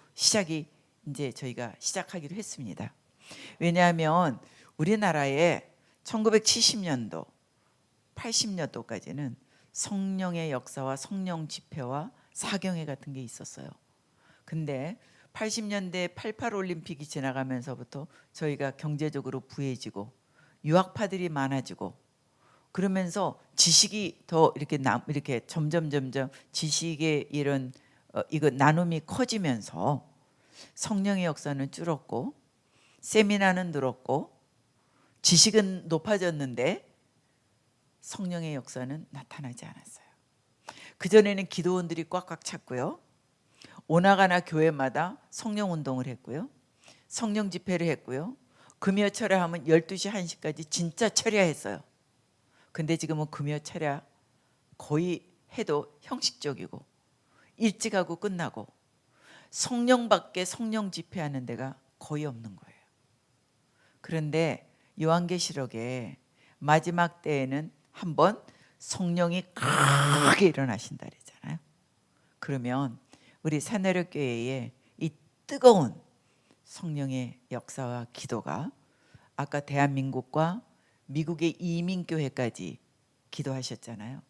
이제 저희가 시작하기로 했습니다. 왜냐하면 우리나라에 1970년도, 80년도까지는 성령의 역사와 성령 집회와 사경회 같은 게 있었어요. 근데 80년대 88 올림픽이 지나가면서부터 저희가 경제적으로 부해지고 유학파들이 많아지고 그러면서 지식이 더 이렇게 점점 지식의 이런 이거 나눔이 커지면서 성령의 역사는 줄었고 세미나는 늘었고 지식은 높아졌는데 성령의 역사는 나타나지 않았어요. 그전에는 기도원들이 꽉꽉 찼고요. 오나가나 교회마다 성령 운동을 했고요. 성령 집회를 했고요. 금요 철야하면 12시 1시까지 진짜 철야했어요. 근데 지금은 금요 철야 거의 해도 형식적이고 일찍 하고 끝나고 성령밖에 성령 집회하는 데가 거의 없는 거예요. 그런데 요한계시록에 마지막 때에는 한번 성령이 크게 일어나신다 그랬잖아요. 그러면 우리 새내력교회의 이 뜨거운 성령의 역사와 기도가 아까 대한민국과 미국의 이민교회까지 기도하셨잖아요.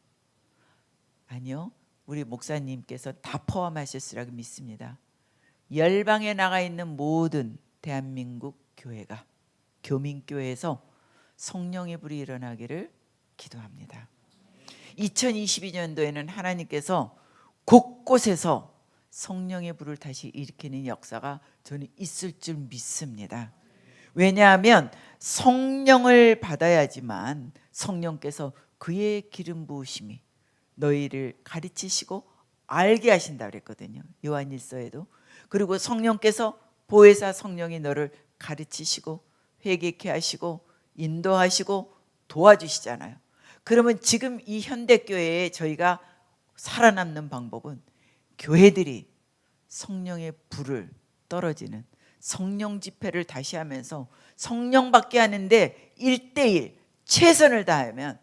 아니요, 우리 목사님께서 다 포함하셨으라고 믿습니다. 열방에 나가 있는 모든 대한민국 교회가 교민교회에서 성령의 불이 일어나기를 기도합니다. 2022년도에는 하나님께서 곳곳에서 성령의 불을 다시 일으키는 역사가 저는 있을 줄 믿습니다. 왜냐하면 성령을 받아야지만 성령께서 그의 기름 부으심이 너희를 가르치시고 알게 하신다 그랬거든요. 요한일서에도. 그리고 성령께서 보혜사 성령이 너를 가르치시고 회개케 하시고 인도하시고 도와주시잖아요. 그러면 지금 이 현대교회에 저희가 살아남는 방법은 교회들이 성령의 불을 떨어지는 성령 집회를 다시 하면서 성령 받게 하는데 1:1 최선을 다하면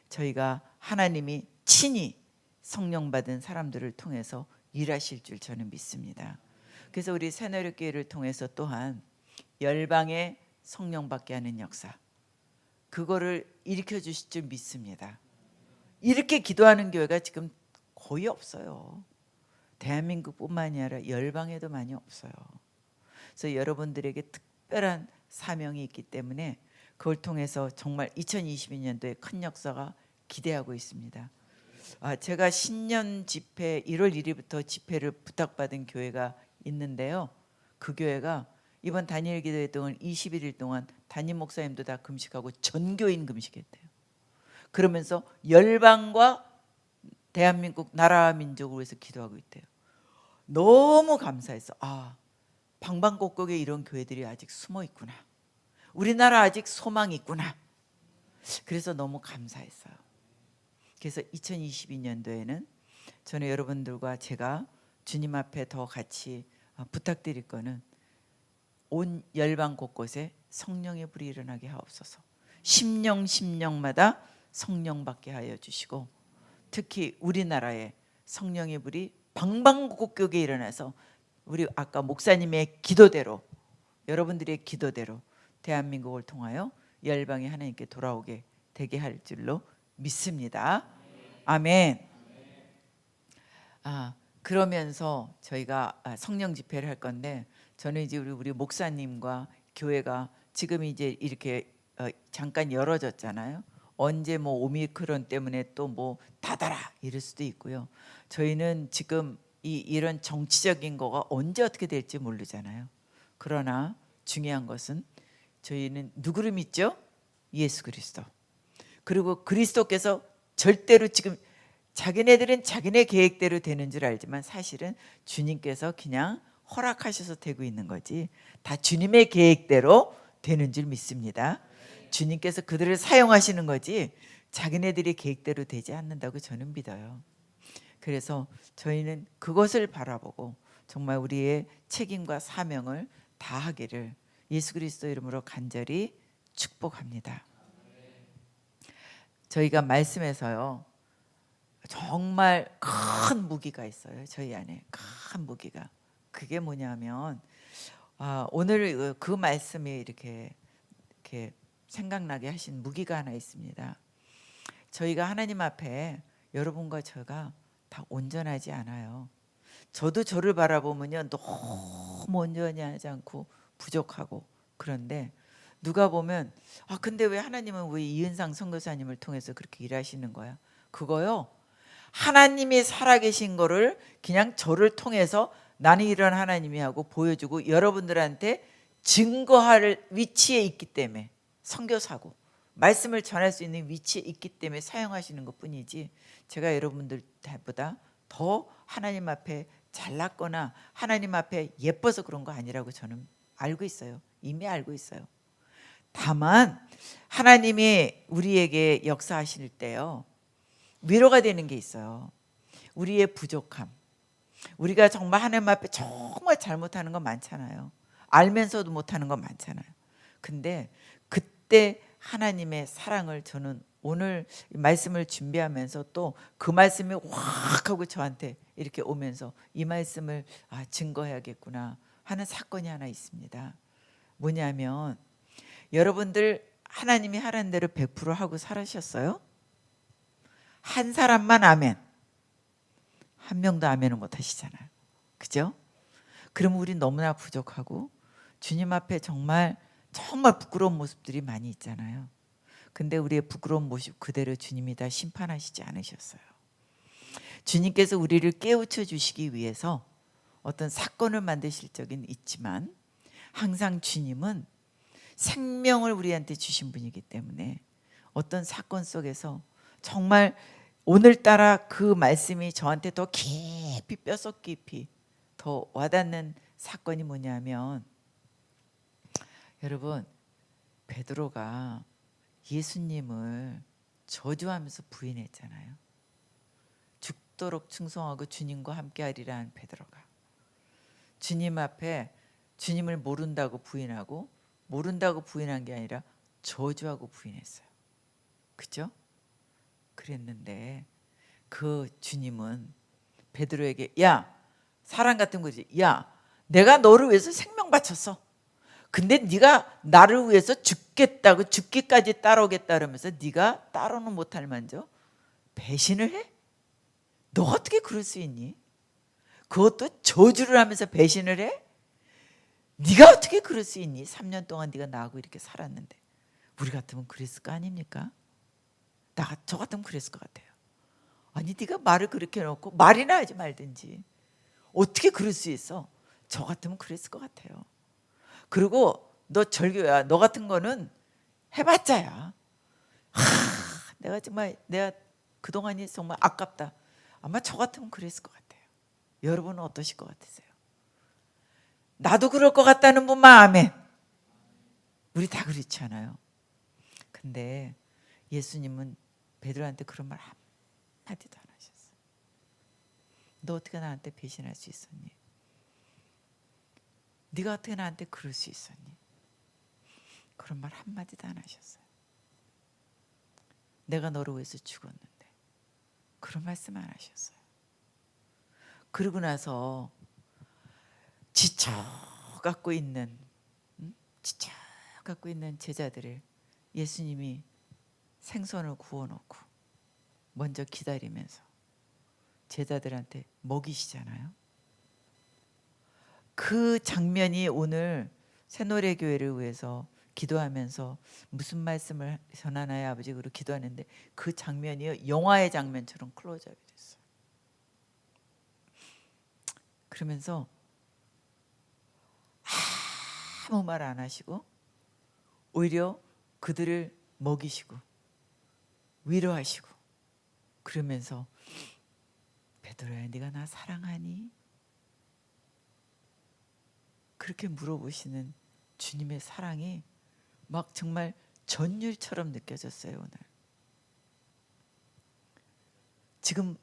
저희가 하나님이 친히 성령 받은 사람들을 통해서 일하실 줄 저는 믿습니다. 그래서 우리 새내력교회를 통해서 또한 열방에 성령 받게 하는 역사, 그거를 일으켜 주실 줄 믿습니다. 이렇게 기도하는 교회가 지금 거의 없어요. 대한민국뿐만이 아니라 열방에도 많이 없어요. 그래서 여러분들에게 특별한 사명이 있기 때문에 그걸 통해서 정말 2022년도에 큰 역사가 기대하고 있습니다. 제가 신년 집회 1월 1일부터 집회를 부탁받은 교회가 있는데요. 그 교회가 이번 단일 기도회 동안 21일 동안 담임 목사님도 다 금식하고 전교인 금식했대요. 그러면서 열방과 대한민국 나라와 민족을 위해서 기도하고 있대요. 너무 감사해서 방방곡곡에 이런 교회들이 아직 숨어 있구나. 우리나라 아직 소망이 있구나. 그래서 너무 감사했어요. 그래서 2022년도에는 저는 여러분들과 제가 주님 앞에 더 같이 부탁드릴 거는 온 열방 곳곳에 성령의 불이 일어나게 하옵소서. 심령마다 성령 받게 하여 주시고, 특히 우리나라에 성령의 불이 방방곡곡에 일어나서 우리 아까 목사님의 기도대로, 여러분들의 기도대로 대한민국을 통하여 열방이 하나님께 돌아오게 되게 할 줄로 믿습니다. 아멘. 그러면서 저희가 성령 집회를 할 건데, 저는 이제 우리 목사님과 교회가 지금 이제 이렇게 잠깐 열어졌잖아요. 언제 뭐 오미크론 때문에 또 뭐 닫아라 이럴 수도 있고요. 저희는 지금 이런 정치적인 거가 언제 어떻게 될지 모르잖아요. 그러나 중요한 것은 저희는 누구를 믿죠? 예수 그리스도. 그리고 그리스도께서 절대로 지금 자기네들은 자기네 계획대로 되는 줄 알지만 사실은 주님께서 그냥 허락하셔서 되고 있는 거지, 다 주님의 계획대로 되는 줄 믿습니다. 주님께서 그들을 사용하시는 거지 자기네들이 계획대로 되지 않는다고 저는 믿어요. 그래서 저희는 그것을 바라보고 정말 우리의 책임과 사명을 다하기를 예수 그리스도 이름으로 간절히 축복합니다. 저희가 말씀에서요, 정말 큰 무기가 있어요. 저희 안에 큰 무기가. 그게 뭐냐면 오늘 그 말씀이 이렇게 생각나게 하신 무기가 하나 있습니다. 저희가 하나님 앞에 여러분과 제가 다 온전하지 않아요. 저도 저를 바라보면요, 너무 온전하지 않고 부족하고, 그런데 누가 보면 근데 왜 하나님은 왜 이은상 선교사님을 통해서 그렇게 일하시는 거야? 그거요, 하나님이 살아계신 거를 그냥 저를 통해서 나는 이런 하나님이 하고 보여주고 여러분들한테 증거할 위치에 있기 때문에, 선교사고 말씀을 전할 수 있는 위치에 있기 때문에 사용하시는 것뿐이지, 제가 여러분들보다 더 하나님 앞에 잘났거나 하나님 앞에 예뻐서 그런 거 아니라고 저는 알고 있어요. 이미 알고 있어요. 다만 하나님이 우리에게 역사하실 때요, 위로가 되는 게 있어요. 우리의 부족함. 우리가 정말 하나님 앞에 정말 잘못하는 거 많잖아요. 알면서도 못하는 거 많잖아요. 근데 그때 하나님의 사랑을 저는 오늘 말씀을 준비하면서 또 그 말씀이 확 하고 저한테 이렇게 오면서 이 말씀을 증거해야겠구나 하는 사건이 하나 있습니다. 뭐냐면, 여러분들 하나님이 하라는 대로 100% 하고 살으셨어요? 한 사람만 아멘, 한 명도 아멘을 못 하시잖아요. 그죠? 그럼 우리 너무나 부족하고 주님 앞에 정말 부끄러운 모습들이 많이 있잖아요. 근데 우리의 부끄러운 모습 그대로 주님이 다 심판하시지 않으셨어요. 주님께서 우리를 깨우쳐 주시기 위해서 어떤 사건을 만드실 적은 있지만, 항상 주님은 생명을 우리한테 주신 분이기 때문에 어떤 사건 속에서 정말 오늘따라 그 말씀이 저한테 더 깊이, 뼛속 깊이 더 와닿는 사건이 뭐냐면, 여러분, 베드로가 예수님을 저주하면서 부인했잖아요. 죽도록 충성하고 주님과 함께하리라 한 베드로가 주님 앞에 주님을 모른다고 부인하고, 모른다고 부인한 게 아니라 저주하고 부인했어요. 그죠? 그랬는데 그 주님은 베드로에게, 야, 사람 같은 거지, 야, 내가 너를 위해서 생명 바쳤어. 근데 네가 나를 위해서 죽겠다고, 죽기까지 따라오겠다 그러면서 네가 따로는 못할 만저 배신을 해? 너 어떻게 그럴 수 있니? 그것도 저주를 하면서 배신을 해? 네가 어떻게 그럴 수 있니? 3년 동안 네가 나하고 이렇게 살았는데. 우리 같으면 그랬을 거 아닙니까? 저 같으면 그랬을 것 같아요. 아니, 네가 말을 그렇게 해놓고 말이나 하지 말든지 어떻게 그럴 수 있어? 저 같으면 그랬을 것 같아요. 그리고 너 절교야, 너 같은 거는 해봤자야. 내가 정말 내가 그동안이 정말 아깝다. 아마 저 같으면 그랬을 것 같아요. 여러분은 어떠실 것 같으세요? 나도 그럴 것 같다는 분만 아멘. 우리 다 그렇지 않아요? 근데 예수님은 베드로한테 그런 말 한마디도 안 하셨어요. 너 어떻게 나한테 배신할 수 있었니? 네가 어떻게 나한테 그럴 수 있었니? 그런 말 한마디도 안 하셨어요. 내가 너를 위해서 죽었는데 그런 말씀 안 하셨어요. 그러고 나서 지쳐 갖고 있는 제자들을 예수님이 생선을 구워놓고 먼저 기다리면서 제자들한테 먹이시잖아요. 그 장면이 오늘 새노래교회를 위해서 기도하면서 무슨 말씀을 전하나요 아버지 그리고 기도하는데 그 장면이 영화의 장면처럼 클로즈업이 됐어요. 그러면서 아무 말 안 하시고 오히려 그들을 먹이시고 위로하시고 그러면서 베드로야 네가 나 사랑하니? 그렇게 물어보시는 주님의 사랑이 막 정말 전율처럼 느껴졌어요. 오늘 지금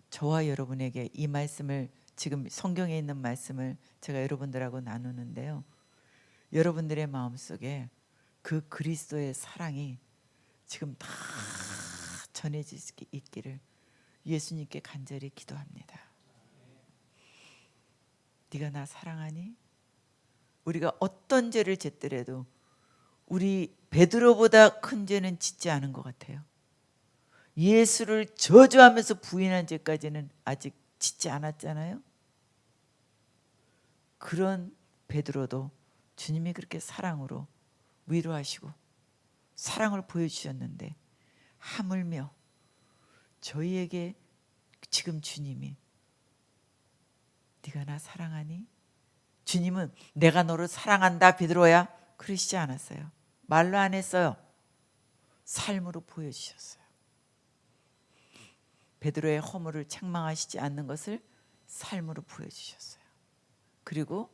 저와 여러분에게 이 말씀을 지금 성경에 있는 말씀을 제가 여러분들하고 나누는데요. 여러분들의 마음속에 그 그리스도의 사랑이 지금 다 전해질 수 있기를 예수님께 간절히 기도합니다. 네가 나 사랑하니? 우리가 어떤 죄를 짓더라도 우리 베드로보다 큰 죄는 짓지 않은 것 같아요. 예수를 저주하면서 부인한 죄까지는 아직 짓지 않았잖아요. 그런 베드로도 주님이 그렇게 사랑으로 위로하시고 사랑을 보여주셨는데 하물며 저희에게 지금 주님이 네가 나 사랑하니? 주님은 내가 너를 사랑한다 베드로야 그러시지 않았어요. 말로 안 했어요. 삶으로 보여주셨어요. 베드로의 허물을 책망하시지 않는 것을 삶으로 보여주셨어요. 그리고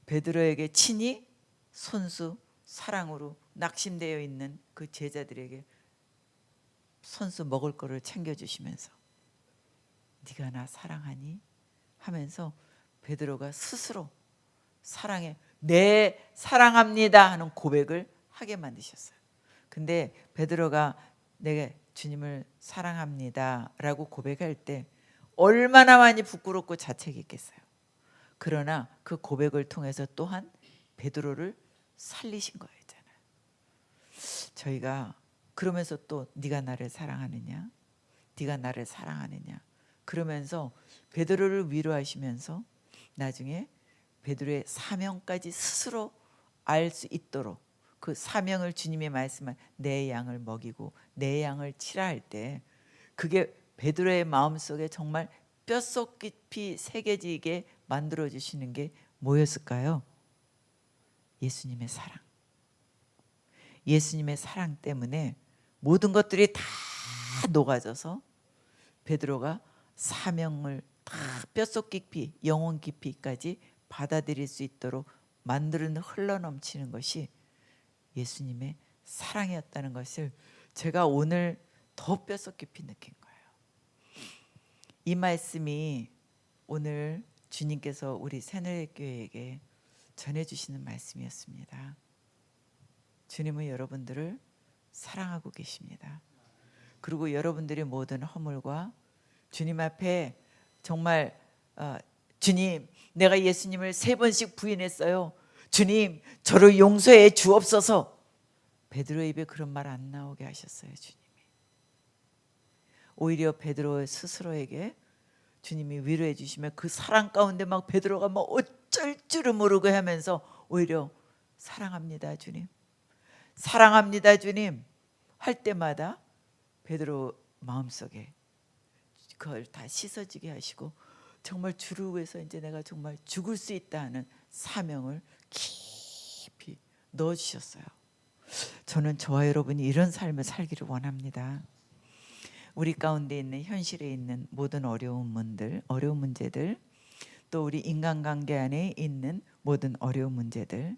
베드로에게 친히 손수 사랑으로 낙심되어 있는 그 제자들에게 손수 먹을 거를 챙겨주시면서 네가 나 사랑하니? 하면서 베드로가 스스로 사랑해 네 사랑합니다 하는 고백을 하게 만드셨어요. 근데 베드로가 내가 주님을 사랑합니다 라고 고백할 때 얼마나 많이 부끄럽고 자책했겠어요. 그러나 그 고백을 통해서 또한 베드로를 살리신 거였잖아요. 저희가 그러면서 또 네가 나를 사랑하느냐? 네가 나를 사랑하느냐? 그러면서 베드로를 위로하시면서 나중에 베드로의 사명까지 스스로 알 수 있도록 그 사명을 주님의 말씀한 내 양을 먹이고 내 양을 치라 할 때 그게 베드로의 마음속에 정말 뼛속 깊이 새겨지게 만들어 주시는 게 뭐였을까요? 예수님의 사랑. 예수님의 사랑 때문에 모든 것들이 다 녹아져서 베드로가 사명을 다 뼛속 깊이 영혼 깊이까지 받아들일 수 있도록 만드는 흘러넘치는 것이 예수님의 사랑이었다는 것을 제가 오늘 더 뼛속 깊이 느낀 거예요. 이 말씀이 오늘 주님께서 우리 새누리교회에게 전해주시는 말씀이었습니다. 주님은 여러분들을 사랑하고 계십니다. 그리고 여러분들의 모든 허물과 주님 앞에 정말 주님 내가 예수님을 3번씩 부인했어요. 주님 저를 용서해 주옵소서. 베드로의 입에 그런 말 안 나오게 하셨어요. 주님이 오히려 베드로 스스로에게 주님이 위로해 주시면 그 사랑 가운데 막 베드로가 막 어쩔 줄을 모르고 하면서 오히려 사랑합니다 주님 사랑합니다 주님 할 때마다 베드로 마음속에 그걸 다 씻어지게 하시고 정말 주를 위해서 이제 내가 정말 죽을 수 있다 하는 사명을 깊이 넣어주셨어요. 저는 저와 여러분이 이런 삶을 살기를 원합니다. 우리 가운데 있는 현실에 있는 모든 어려운 문제들 또 우리 인간관계 안에 있는 모든 어려운 문제들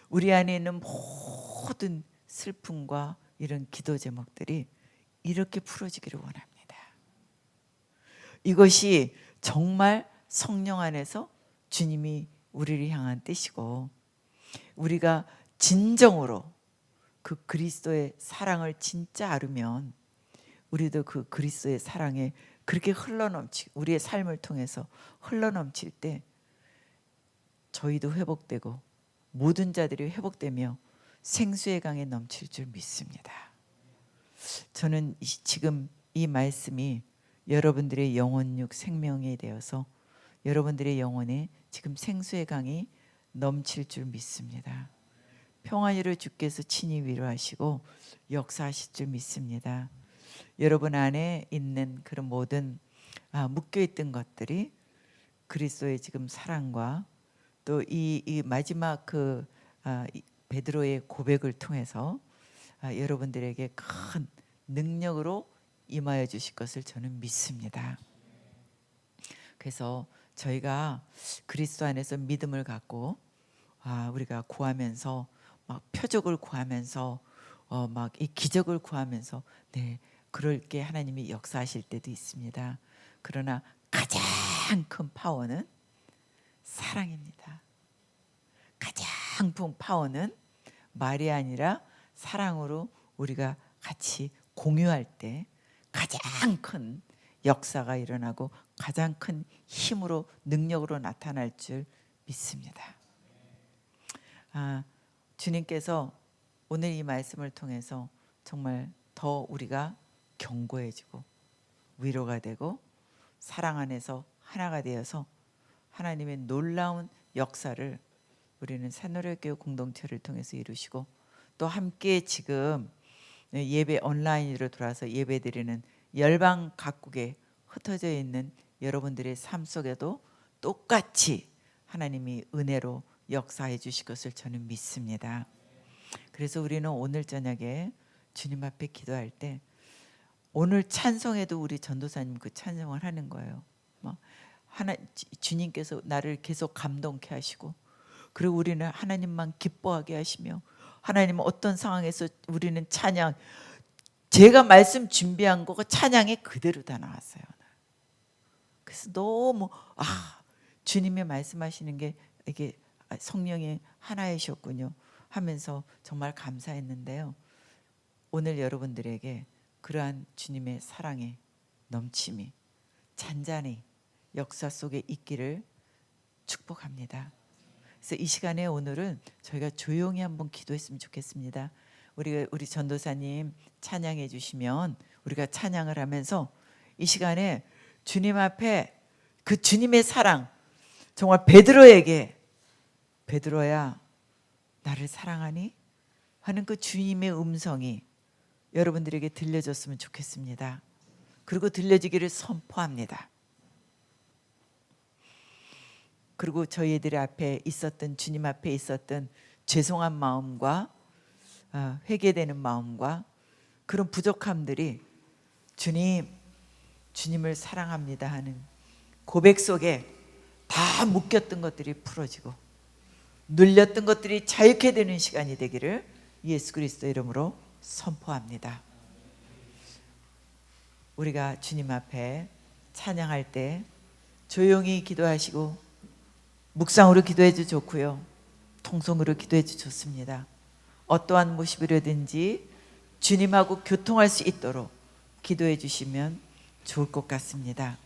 우리 안에 있는 모든 슬픔과 이런 기도 제목들이 이렇게 풀어지기를 원합니다. 이것이 정말 성령 안에서 주님이 우리를 향한 뜻이고 우리가 진정으로 그 그리스도의 사랑을 진짜 알으면 우리도 그 그리스도의 사랑에 그렇게 흘러넘치고 우리의 삶을 통해서 흘러넘칠 때 저희도 회복되고 모든 자들이 회복되며 생수의 강에 넘칠 줄 믿습니다. 저는 지금 이 말씀이 여러분들의 영혼육 생명에 되어서 여러분들의 영혼에 지금 생수의 강이 넘칠 줄 믿습니다. 평안으로 주께서 친히 위로하시고 역사하실 줄 믿습니다. 여러분 안에 있는 그런 모든 묶여있던 것들이 그리스도의 지금 사랑과 또 이 마지막 그 베드로의 고백을 통해서 여러분들에게 큰 능력으로 임하여 주실 것을 저는 믿습니다. 그래서 저희가 그리스도 안에서 믿음을 갖고 우리가 구하면서 막 표적을 구하면서 막 이 기적을 구하면서 그럴 게 하나님이 역사하실 때도 있습니다. 그러나 가장 큰 파워는 사랑입니다. 가장 큰 파워는 말이 아니라 사랑으로 우리가 같이 공유할 때 가장 큰 역사가 일어나고 가장 큰 힘으로 능력으로 나타날 줄 믿습니다. 주님께서 오늘 이 말씀을 통해서 정말 더 우리가 견고해지고 위로가 되고 사랑 안에서 하나가 되어서 하나님의 놀라운 역사를 우리는 새노래교회 공동체를 통해서 이루시고 또 함께 지금 예배 온라인으로 돌아서 예배드리는 열방 각국에 흩어져 있는 여러분들의 삶 속에도 똑같이 하나님이 은혜로 역사해 주실 것을 저는 믿습니다. 그래서 우리는 오늘 저녁에 주님 앞에 기도할 때 오늘 찬송에도 우리 전도사님 그 찬송을 하는 거예요. 주님께서 나를 계속 감동케 하시고 그리고 우리는 하나님만 기뻐하게 하시며 하나님은 어떤 상황에서 우리는 찬양 제가 말씀 준비한 거가 찬양이 그대로 다 나왔어요. 그래서 너무 주님이 말씀하시는 게 이게 성령이 하나이셨군요 하면서 정말 감사했는데요. 오늘 여러분들에게 그러한 주님의 사랑의 넘침이 잔잔히 역사 속에 있기를 축복합니다. 그래서 이 시간에 오늘은 저희가 조용히 한번 기도했으면 좋겠습니다. 우리 전도사님 찬양해 주시면 우리가 찬양을 하면서 이 시간에 주님 앞에 그 주님의 사랑 정말 베드로에게 베드로야 나를 사랑하니? 하는 그 주님의 음성이 여러분들에게 들려줬으면 좋겠습니다. 그리고 들려지기를 선포합니다. 그리고 저희들의 앞에 있었던 주님 앞에 있었던 죄송한 마음과 회개되는 마음과 그런 부족함들이 주님을 사랑합니다 하는 고백 속에 다 묶였던 것들이 풀어지고 눌렸던 것들이 자유케 되는 시간이 되기를 예수 그리스도 이름으로 선포합니다. 우리가 주님 앞에 찬양할 때 조용히 기도하시고 묵상으로 기도해도 좋고요. 통성으로 기도해도 좋습니다. 어떠한 모습이라든지 주님하고 교통할 수 있도록 기도해 주시면 좋을 것 같습니다.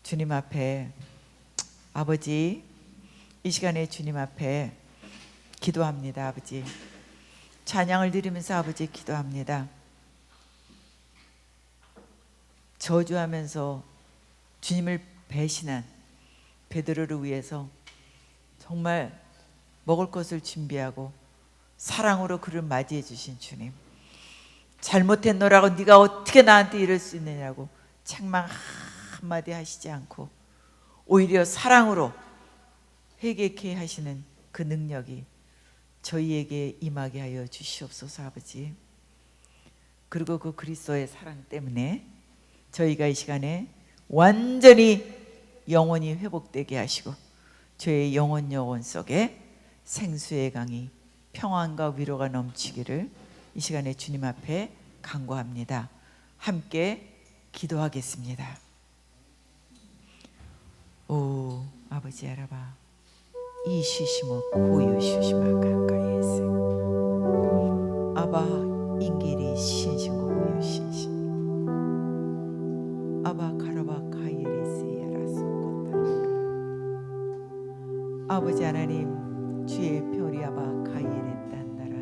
주님 앞에 아버지 이 시간에 주님 앞에 기도합니다. 아버지 찬양을 드리면서 아버지 기도합니다. 저주하면서 주님을 배신한 베드로를 위해서 정말 먹을 것을 준비하고 사랑으로 그를 맞이해 주신 주님, 잘못했노라고 네가 어떻게 나한테 이럴 수 있느냐고 책망 한마디 하시지 않고 오히려 사랑으로 회개케 하시는 그 능력이 저희에게 임하게 하여 주시옵소서. 아버지, 그리고 그 그리스도의 사랑 때문에 저희가 이 시간에 완전히 영혼이 회복되게 하시고 저의 영혼 속에 생수의 강이 평안과 위로가 넘치기를 이 시간에 주님 앞에 간구합니다. 함께 기도하겠습니다. 오 아버지 알아봐 이시시모 고유시시마 가까이에세 아바 인길이 신신고 고유시시 아바 가라바 가이에리세 야라소코타 아버지 하나님 주의 별이 아바 가이에레 딴나라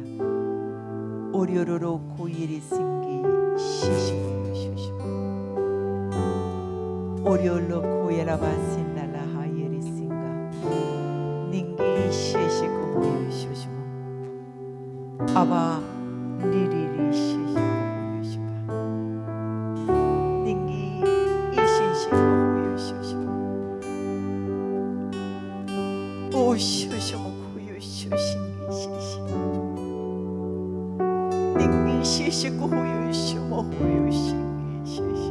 오료로로 고이리 승기 시시고 유시시마 오리올로 고예라바 신날라 하이에리 싱가 닝기 시시고 호유시시모 아바 리리리 시시고 호유시바 닝기 이신시고 호유시시모 오시시모 호유시신기 시시 닝기 시시고 호유시모 호유신기 시시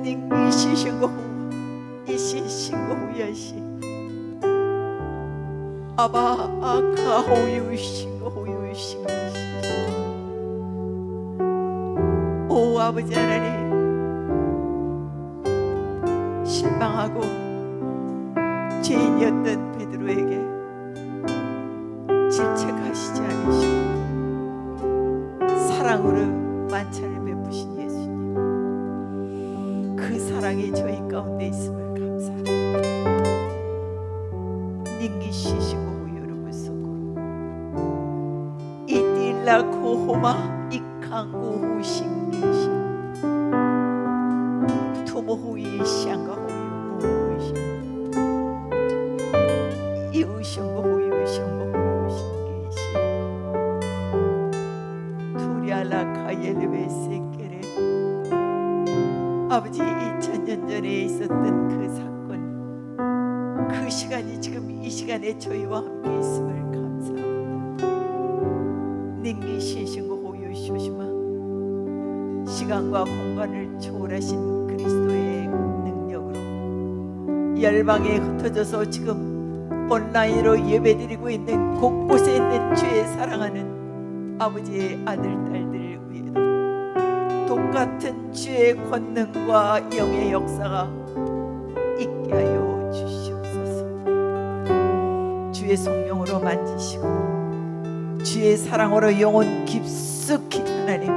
닝기 시신고 이시신고 후야시 아바 아카 호유신고 호유신고 오 아버지 하나님 실망하고 죄인이었던 베드로에게 질책하시지 않으시고 사랑으로 만찬을 베푸신 예수님 그 사랑이 저희 가운데 있음을 감사합니다. 닝기 시시고 후유를 무속으로 이딜라코 호마 이캉고 후싱기시 토모 후이 샹가 후유 모후이시 이우샹고 후유 샹고 후유싱기시 투리알라 카옐레베 세케레 아버지 2000년 전에 있었던 그 사건 그 시간이 지금 이 시간에 저희와 함께 있음을 감사합니다. 닝기 신신고 호유 쇼시마 시간과 공간을 초월하신 그리스도의 능력으로 열방에 흩어져서 지금 온라인으로 예배드리고 있는 곳곳에 있는 주의 사랑하는 아버지의 아들 딸들 위에도 똑같은 주의 권능과 영의 역사가 있게 하여 주시옵소서. 주의 성령으로 만지시고 주의 사랑으로 영혼 깊숙이 하나님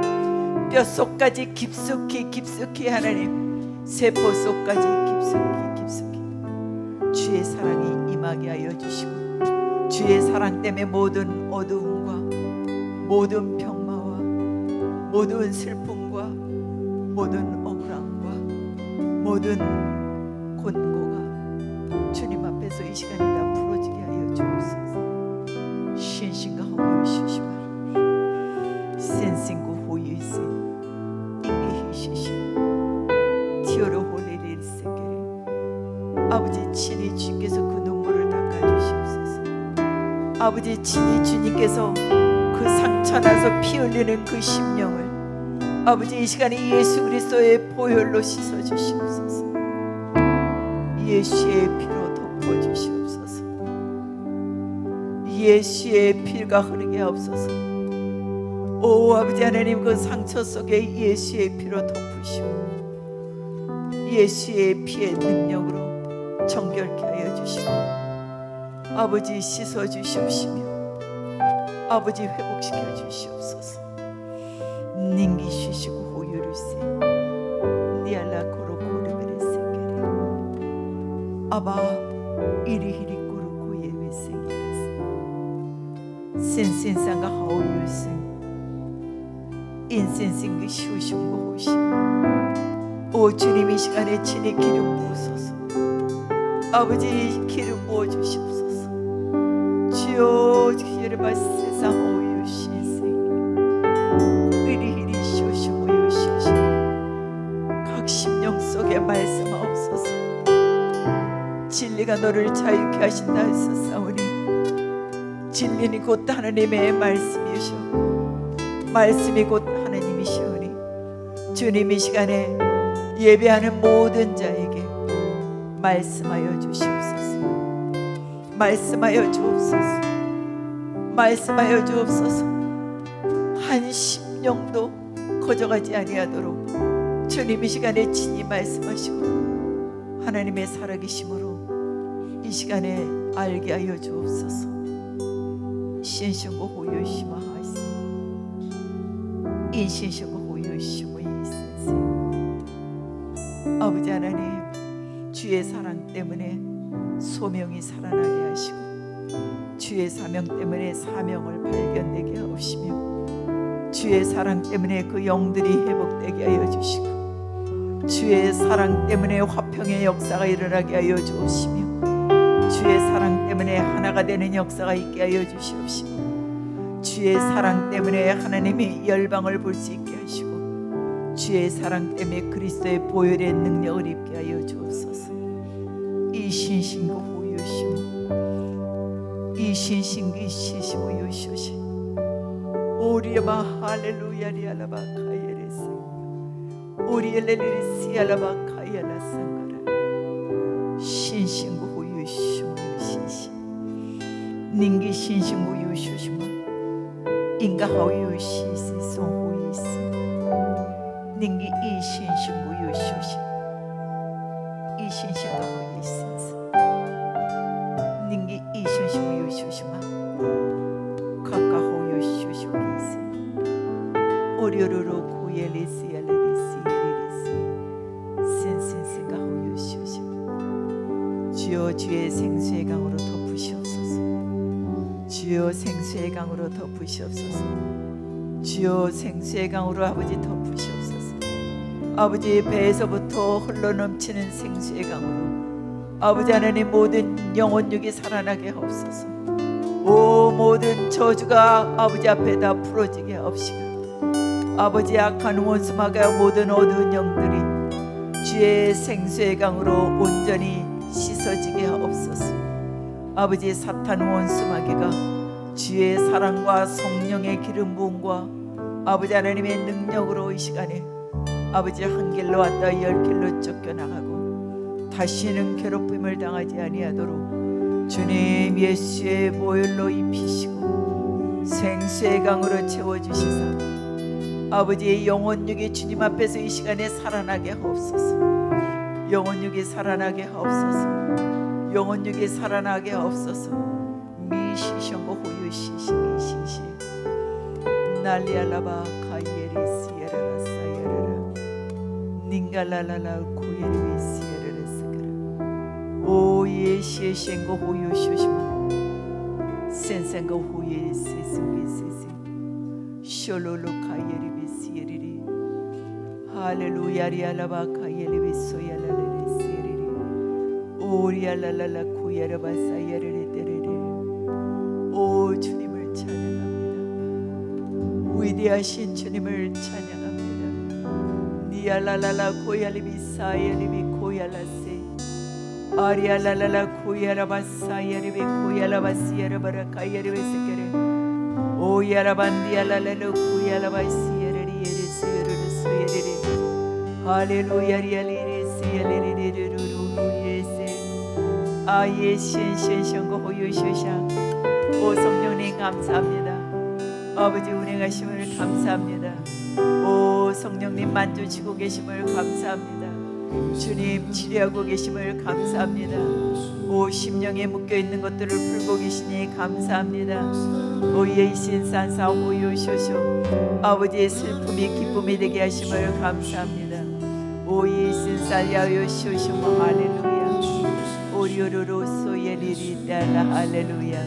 뼛속까지 깊숙이 하나님 세포 속까지 깊숙이 주의 사랑이 임하게 하여 주시고 주의 사랑 때문에 모든 어두움과 모든 병마와 모든 슬픔과 모든 억울함과 모든 곤고가 주님 앞에서 이 시간에 다 풀어지게 하여 주옵소서. 신신가 호유시시마 센싱고 호유시 인기히시시 티오로 홀리릴 세계를 아버지 친히 주님께서 그 눈물을 닦아주시옵소서. 아버지 친히 주님께서 그 상처 나서 피 흘리는 그 심령을 아버지 이 시간에 예수 그리스도의 보혈로 씻어 주시옵소서. 예수의 피로 덮어 주시옵소서. 예수의 피가 흐르게 하옵소서. 오 아버지 하나님 그 상처 속에 예수의 피로 덮으시고 예수의 피의 능력으로 정결케 하여 주시고 아버지 씻어 주시옵시며 아버지 회복시켜 주시옵소서. 닝기 쉬시고 호유르세 니알라 코로 코르베레세게레 아바 이리히리 코로 코예베세게레세 센센상가 하오유스 인센싱기 쉬우숑고 호시 오 주님 이 시간에 친히 기름 부으소서. 아버지 기름 부어 주시옵소서. 주여 기르바 세상 오유시세 으리히리 쇼시 오유시시 각 심령 속에 말씀하옵소서. 진리가 너를 자유케 하신다 했었사오니 진리는 곧 하나님의 말씀이시오 말씀이 곧 하나님이시오니 주님 이 시간에 예배하는 모든 자에게 말씀하여 주시옵소서. 말씀하여 주옵소서. 말씀하여 주옵소서. 한 심령도 거저가지 아니하도록 주님 이 시간에 친히 말씀하시고 하나님의 살아계심으로 이 시간에 알게 하여 주옵소서. 신신고 호요시마 하시 인신신고 호요시마 이센세. 아버지 하나님, 주의 사랑 때문에 소명이 살아나게 하시고 주의 사명 때문에 사명을 발견되게 하시며 주의 사랑 때문에 그 영들이 회복되게 하여 주시고 주의 사랑 때문에 화평의 역사가 일어나게 하여 주옵시며 주의 사랑 때문에 하나가 되는 역사가 있게 하여 주시옵시고 주의 사랑 때문에 하나님의 열방을 볼 수 있게 하시고 주의 사랑 때문에 그리스도의 보혈의 능력을 입게 하여 주옵소서. 이 신신고 호요시오 이 신신기 시시고 요시오시 오리야마 할렐루야 리알라바 카이에레스 오리엘레리시 알라바 카이알라 상가라 신신고 호요시오 요시시 닝기 신신고 요시오시마 인가 호요시시 송호이스 닝기 이 신신고 요시오시 이 신신고 호이스스 닝기 이 신신고 요시오시마 카카호 요시오시오기스 오리오로로 고엘리스 알레리스 예리리스 센센스가 호요시오시 주여 주의 생수의 강으로 덮으시옵소서. 주여 생수의 강으로 덮으시옵소서. 주여 생수의 강으로 아버지 덮으시옵소서. 아버지 배에서부터 흘러넘치는 생수의 강으로 아버지 하나님 모든 영혼육이 살아나게 하옵소서. 오 모든 저주가 아버지 앞에 다 풀어지게 하옵시고 아버지 악한 원수마가 모든 어두운 영들이 주의 생수의 강으로 온전히 씻어지게 하옵소서. 아버지 사탄 원수마귀가 주의 사랑과 성령의 기름 부음과 아버지 하나님의 능력으로 이 시간에 아버지 한 길로 왔다 열 길로 쫓겨나가고 다시는 괴롭힘을 당하지 아니하도록 주님 예수의 보혈로 입히시고 생수의 강으로 채워주시사 아버지의 영혼육이 주님 앞에서 이 시간에 살아나게 하옵소서. 영혼육이 살아나게 하옵소서. 영혼육이 살아나게 하옵소서. 미시션고 호유시시 미시시 날리알라바 카이에리시에라라 사이에라라 닝갈랄랄라 코예리비시에라라스가라 오예시에셴고 호유시오시마 센센고 호예리시스기시시 숄로로 카이에리비시에리리 할렐루야 리알라바 카이에리비소야랄레리시에리리 오리알랄랄라 코예라바사이에리리테리리 오 주님을 찬양합니다. 위대하신 주님을 찬양합니다. 니알랄랄라 고얄리비사이엘리비 고얄라세 아리알랄랄라 고얄라바사이엘리비 고얄라바시에르바라 카이에리비세케레 오야라반디알랄레로 고얄라바시에르리 예리스르르스예리리 할렐루야 리알리리시엘리리르르루 예세 아예신신신고 호유쇼샤 오 성령님 감사합니다. 아버지 운행하심을 감사합니다. 오 성령님 만져주고 계심을 감사합니다. 주님 치료하고 계심을 감사합니다. 오 심령에 묶여있는 것들을 풀고 계시니 감사합니다. 오 예이신산사 호요쇼쇼 아버지의 슬픔이 기쁨이 되게 하심을 감사합니다. 오 예이신살야요쇼쇼 할렐루야 오리오로로 소예리리 달라 할렐루야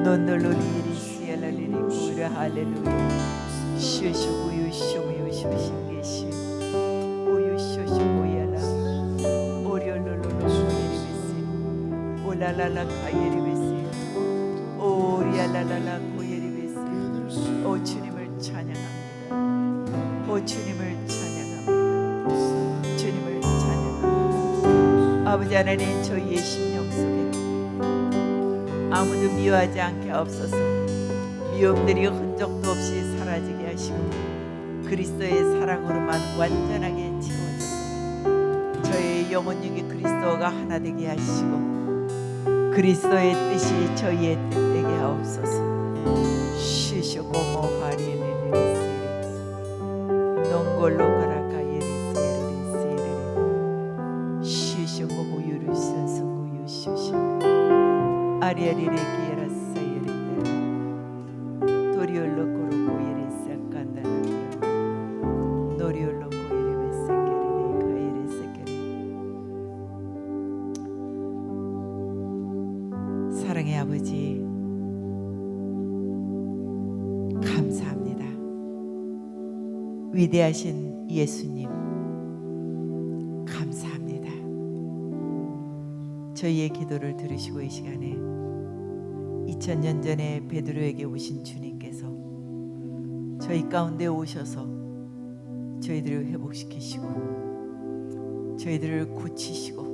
논놀로리리시엘라리리 구라 할렐루야 쇼쇼구유쇼무유쇼신게시 오유쇼쇼고야라 오리올로로로리리비시 올랄랄라 카예리비시 오리알랄랄라 고예리비시 오 주님을 찬양합니다. 오 주님을 찬양합니다. 주님을 찬양합니다. 아버지 하나님 저희의 심령 속에 아무도 미워하지 않게 하옵소서. 미움들이 흔적도 없이 사라지게 하시고 그리스도의 사랑으로만 완전하게 채워져서 저의 영혼육이 그리스도가 하나 되게 하시고 그리스도의 뜻이 저희의 뜻 되게 하옵소서. 쉬시고모 하리에네리세리 넌골로 가라카예리세리세리 쉬시고 호유를 선수고 유시시 야리레 기에라 사이레 도리올로 코로고 예레 사칸다나 노리올로 코이레 사케레 가이레 사케레. 사랑의 아버지, 감사합니다. 위대하신 예수님, 감사합니다. 저희의 기도를 들으시고 이 시간에 2000년 전에 베드로에게 오신 주님께서 저희 가운데 오셔서 저희들을 회복시키시고 저희들을 고치시고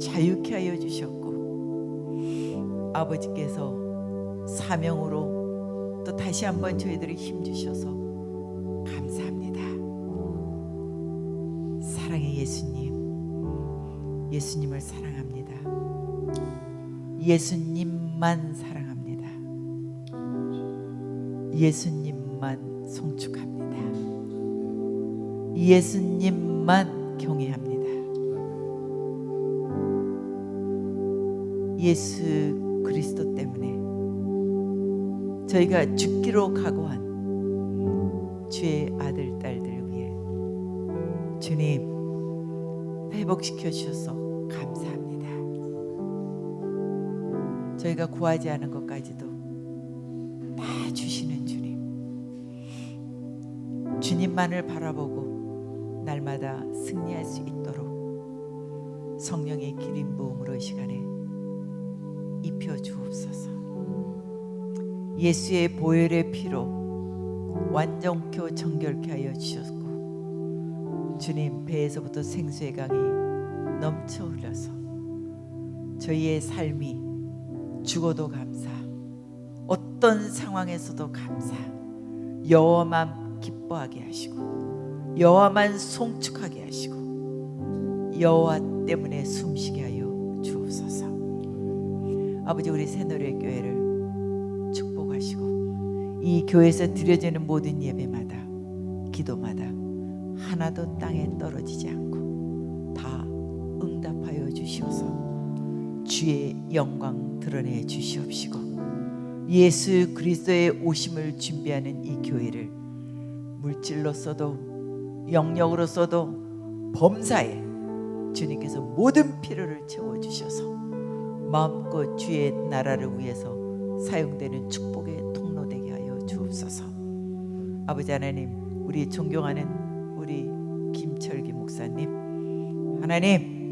자유케 하여 주셨고, 아버지께서 사명으로 또 다시 한번 저희들을 힘주셔서 감사합니다. 사랑의 예수님, 예수님을 사랑합니다. 예수님만 사랑합니다. 예수님만 송축합니다. 예수님만 경외합니다. 예수 그리스도 때문에 저희가 죽기로 각오한 주의 아들 딸들을 위해 주님 회복시켜 주셔서 감사합니다. 저희가 구하지 않은 것까지도 다 주시는 주님, 주님만을 바라보고 날마다 승리할 수 있도록 성령의 기름 부음으로 이 시간에 입혀 주옵소서. 예수의 보혈의 피로 완전케 정결케 하여 주셨고, 주님 배에서부터 생수의 강이 넘쳐 흘러서 저희의 삶이 죽어도 감사, 어떤 상황에서도 감사, 여호와만 기뻐하게 하시고 여호와만 송축하게 하시고 여호와 때문에 숨쉬게 하여 주옵소서. 아버지, 우리 새노래교회를 축복하시고 이 교회에서 드려지는 모든 예배마다 기도마다 하나도 땅에 떨어지지 않고 다 응답하여 주시옵소서. 주의 영광 드러내 주시옵시고 예수 그리스도의 오심을 준비하는 이 교회를 물질로서도 영역으로서도 범사에 주님께서 모든 필요를 채워주셔서 마음껏 주의 나라를 위해서 사용되는 축복의 통로되게 하여 주옵소서. 아버지 하나님, 우리 존경하는 우리 김철기 목사님, 하나님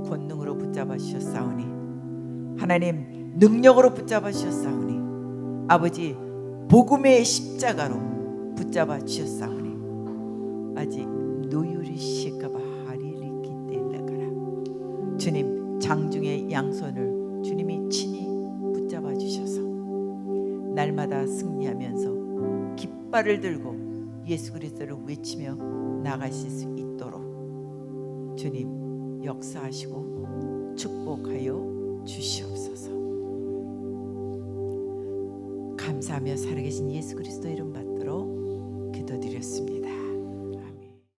권능으로 붙잡아 주셨사오니, 하나님 능력으로 붙잡아 주셨사오니, 아버지 복음의 십자가로 붙잡아 주셨사오니, 아직 노유리 시까봐 하리리기 뗄라가라. 주님 장중의 양손을 주님이 친히 붙잡아 주셔서 날마다 승리하면서 깃발을 들고 예수 그리스도를 외치며 나가실 수 있도록 주님 역사하시고 축복하여 주시옵소서. 감사하며 살아계신 예수 그리스도 이름 받들어 기도드렸습니다.